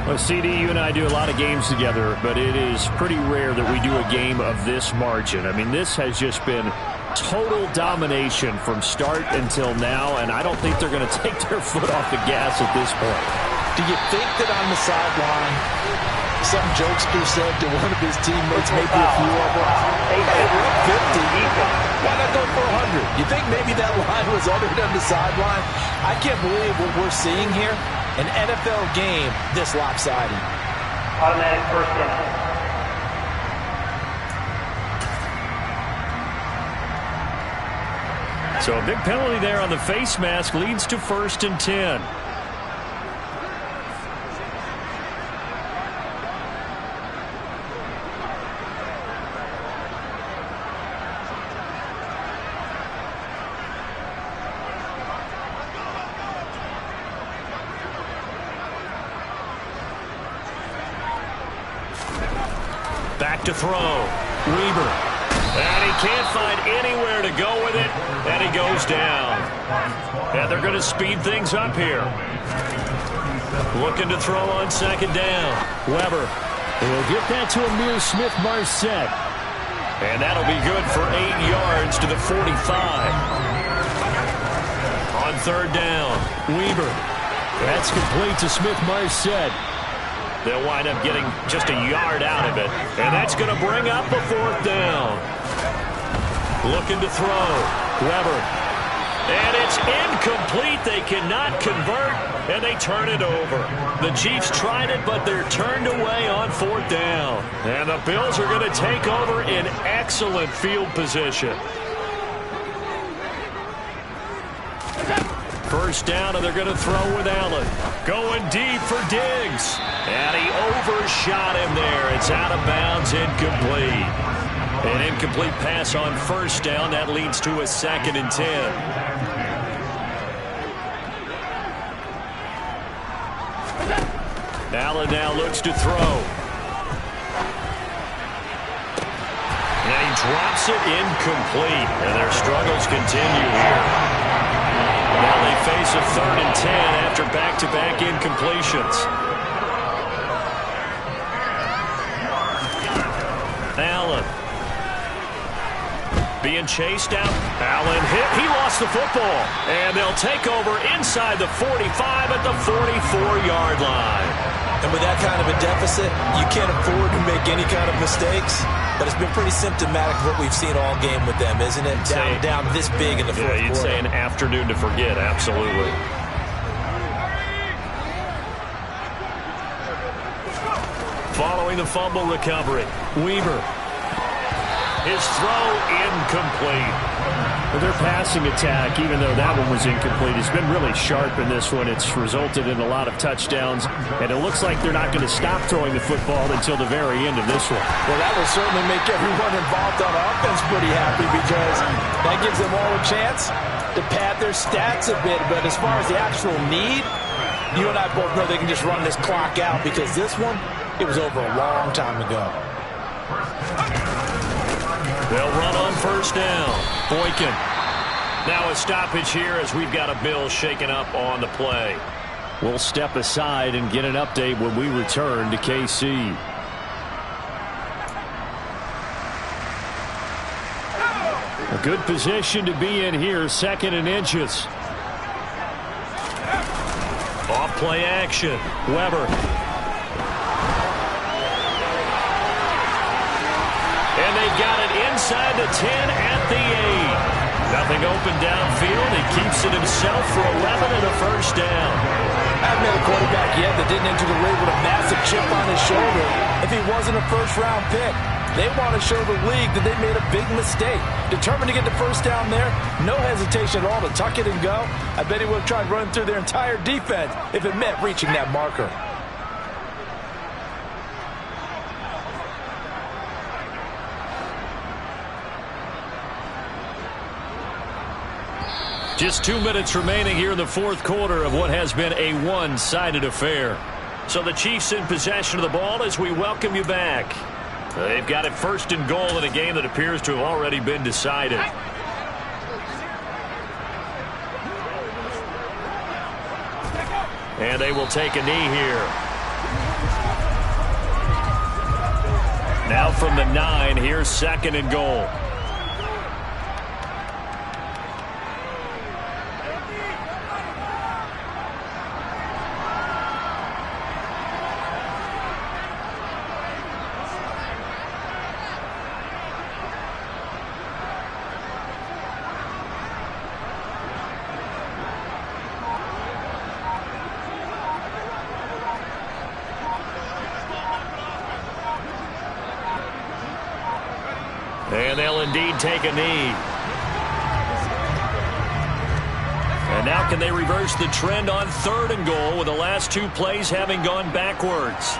Well, CD, you and I do a lot of games together, but it is pretty rare that we do a game of this margin. I mean, this has just been total domination from start until now, and I don't think they're going to take their foot off the gas at this point. Do you think that on the sideline, some jokester said to one of his teammates, maybe a few of them, hey, we're up 50. Why not go for 100? You think maybe that line was uttered on the sideline? I can't believe what we're seeing here. An NFL game this lopsided. Automatic 1st down. So a big penalty there on the face mask leads to 1st and 10. Back to throw. Weber. And he can't find anywhere to go with it. And he goes down. And they're going to speed things up here. Looking to throw on 2nd down. Weber. He'll get that to Amir Smith-Marset. And that'll be good for 8 yards to the 45. On 3rd down. Weber. That's complete to Smith-Marset. They'll wind up getting just a yard out of it. And that's going to bring up a 4th down. Looking to throw. Weber. And it's incomplete. They cannot convert, and they turn it over. The Chiefs tried it, but they're turned away on 4th down. And the Bills are going to take over in excellent field position. 1st down, and they're going to throw with Allen. Going deep for Diggs. And he overshot him there. It's out of bounds, incomplete. An incomplete pass on 1st down. That leads to a 2nd and 10. Allen now looks to throw. And he drops it incomplete. And their struggles continue here. Now they face a 3rd and 10 after back-to-back incompletions. Allen. Being chased out. Allen hit. He lost the football. And they'll take over inside the 45 at the 44-yard line. And with that kind of a deficit, you can't afford to make any kind of mistakes. But it's been pretty symptomatic of what we've seen all game with them, isn't it? Down this big in the fourth quarter. You'd say an afternoon to forget, absolutely. Following the fumble recovery, Weber. His throw incomplete. Their passing attack, even though that one was incomplete, has been really sharp in this one. It's resulted in a lot of touchdowns, and it looks like they're not going to stop throwing the football until the very end of this one. Well, that will certainly make everyone involved on offense pretty happy because that gives them all a chance to pad their stats a bit. But as far as the actual need, you and I both know they can just run this clock out because this one, it was over a long time ago. They'll run on 1st down. Boykin. Now a stoppage here as we've got a Bill shaken up on the play. We'll step aside and get an update when we return to KC. A good position to be in here, 2nd and inches. Off play action. Weber. inside the 10 at the 8. Nothing open downfield. He keeps it himself for 11 and a first down. I haven't met a quarterback yet that didn't enter the league with a massive chip on his shoulder if he wasn't a first-round pick. They want to show the league that they made a big mistake. Determined to get the first down there, no hesitation at all to tuck it and go. I bet he would have tried running through their entire defense if it meant reaching that marker. Just 2 minutes remaining here in the fourth quarter of what has been a one-sided affair. So the Chiefs in possession of the ball as we welcome you back. They've got it first and goal in a game that appears to have already been decided. And they will take a knee here. Now from the 9, here's second and goal. And they'll indeed take a knee. And now can they reverse the trend on third and goal with the last 2 plays having gone backwards?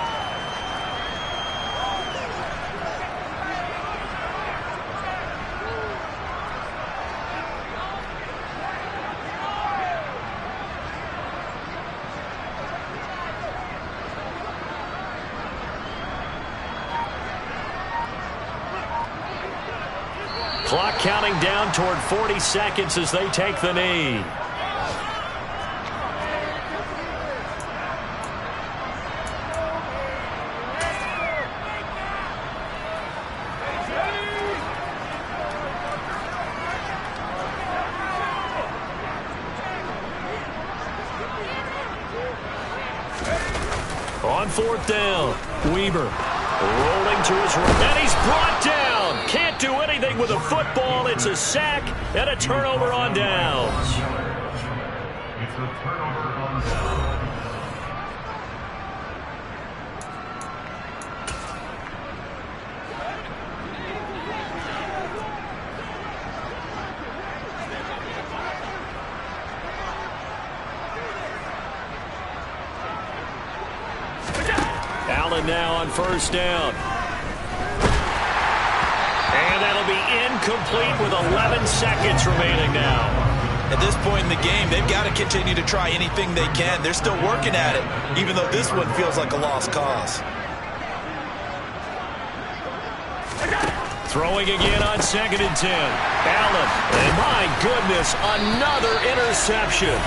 Clock counting down toward 40 seconds as they take the knee. On fourth down, Weaver rolling to his right, and he's brought down. Can't do anything with a football. It's a sack and a turnover on downs. It's a turnover on downs. Allen now on first down. And that'll be incomplete with 11 seconds remaining now. At this point in the game, they've got to continue to try anything they can. They're still working at it, even though this one feels like a lost cause. Throwing again on second and 10. Allen, and my goodness, another interception.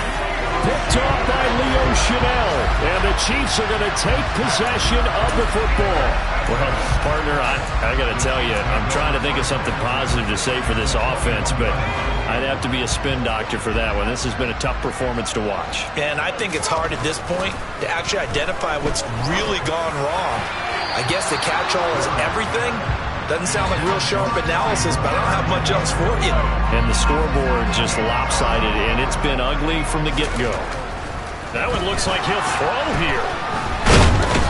Picked off by Leo Chanel. And the Chiefs are going to take possession of the football. Well, partner, I got to tell you, I'm trying to think of something positive to say for this offense, but I'd have to be a spin doctor for that one. This has been a tough performance to watch. And I think it's hard at this point to actually identify what's really gone wrong. I guess the catch-all is everything. Doesn't sound like real sharp analysis, but I don't have much else for you. And the scoreboard just lopsided, and it's been ugly from the get-go. That one looks like he'll throw here.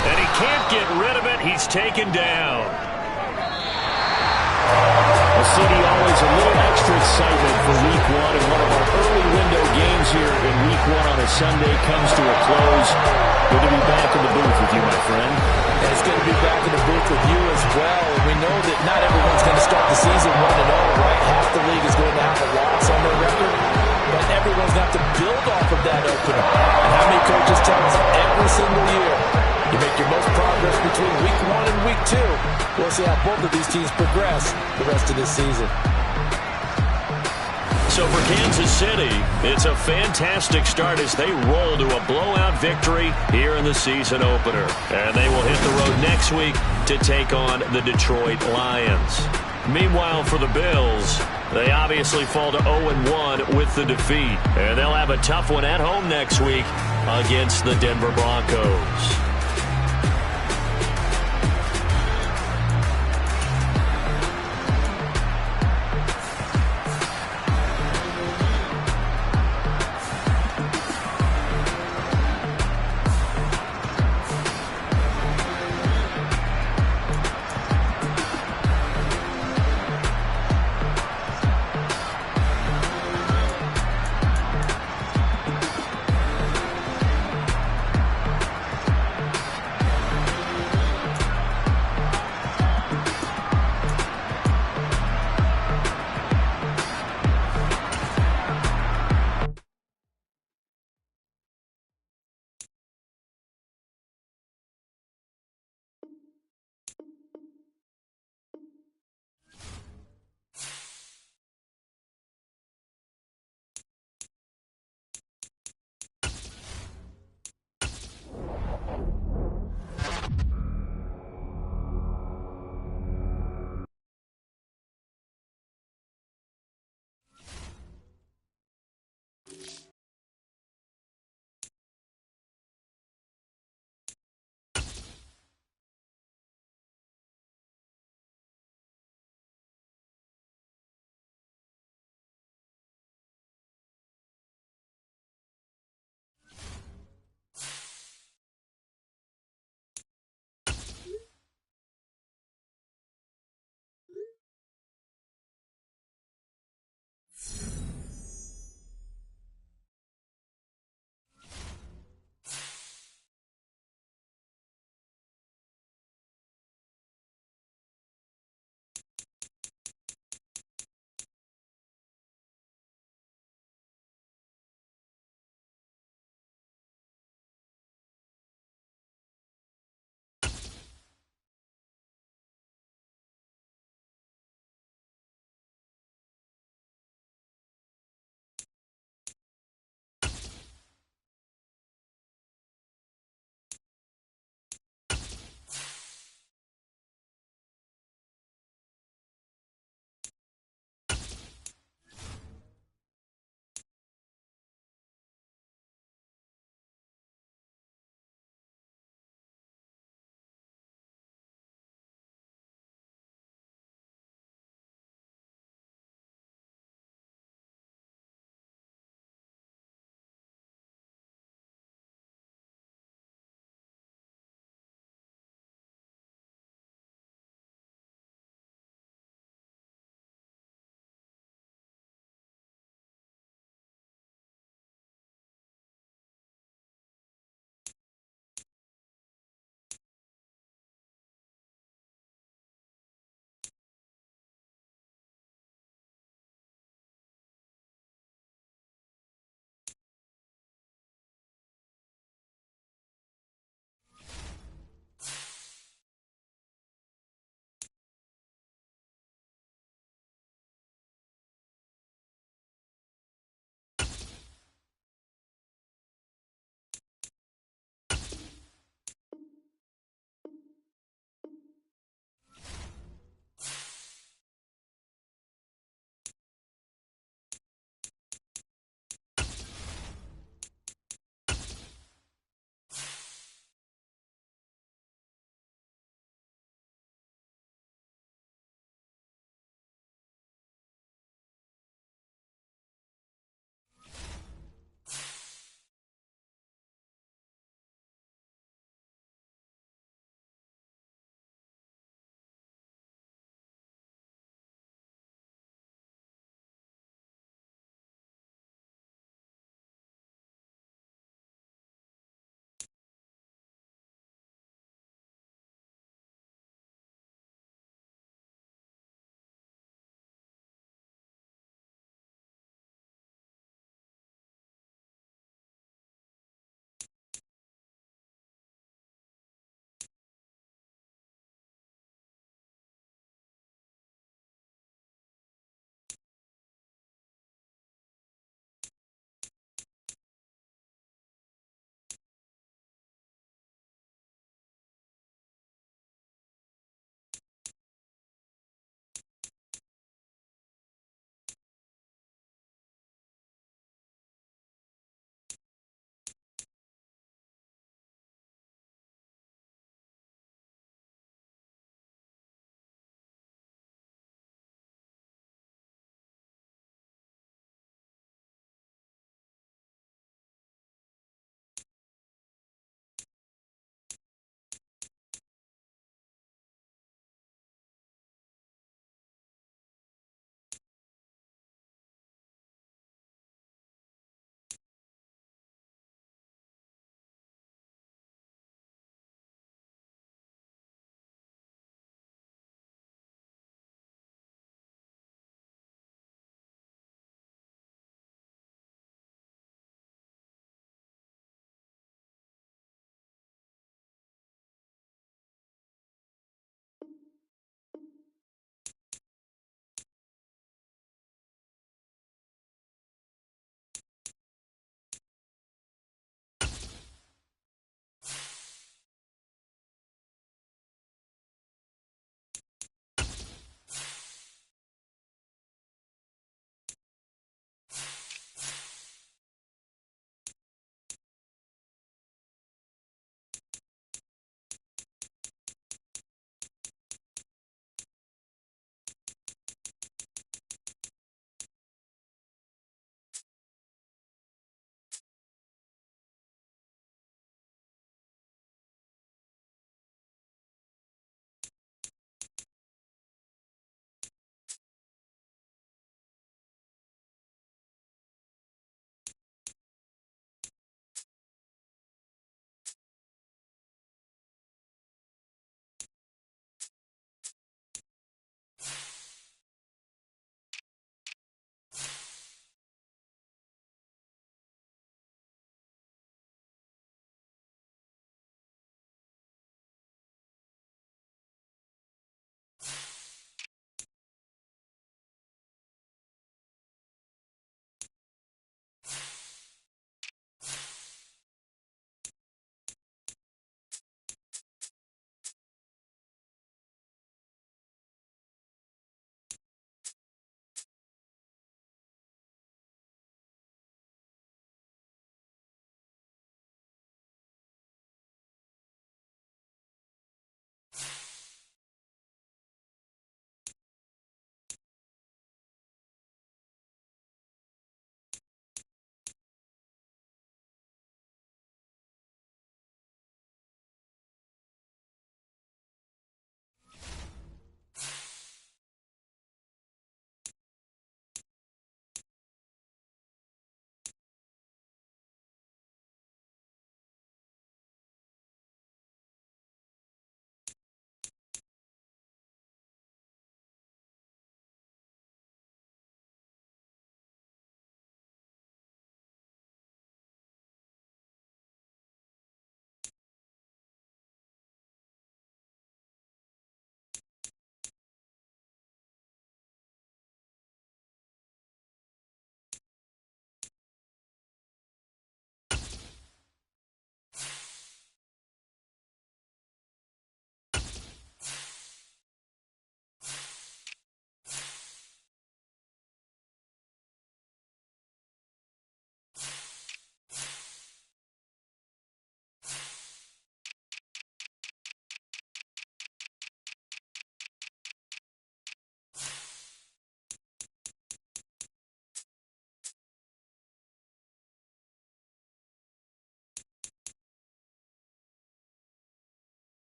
And he can't get rid of it. He's taken down. A city always a little extra excitement for Week 1, and one of our early window games here in Week 1 on a Sunday comes to a close. Good to be back in the booth with you, my friend. And it's good to be back in the booth with you as well. And we know that not everyone's going to start the season 1-0, right? Half the league is going to have a loss on their record. But everyone's got to build off of that opener. And how many coaches tell us every single year, you make your most progress between Week 1 and Week 2. We'll see how both of these teams progress the rest of this season. So for Kansas City, it's a fantastic start as they roll to a blowout victory here in the season opener. And they will hit the road next week to take on the Detroit Lions. Meanwhile, for the Bills, they obviously fall to 0-1 with the defeat. And they'll have a tough one at home next week against the Denver Broncos.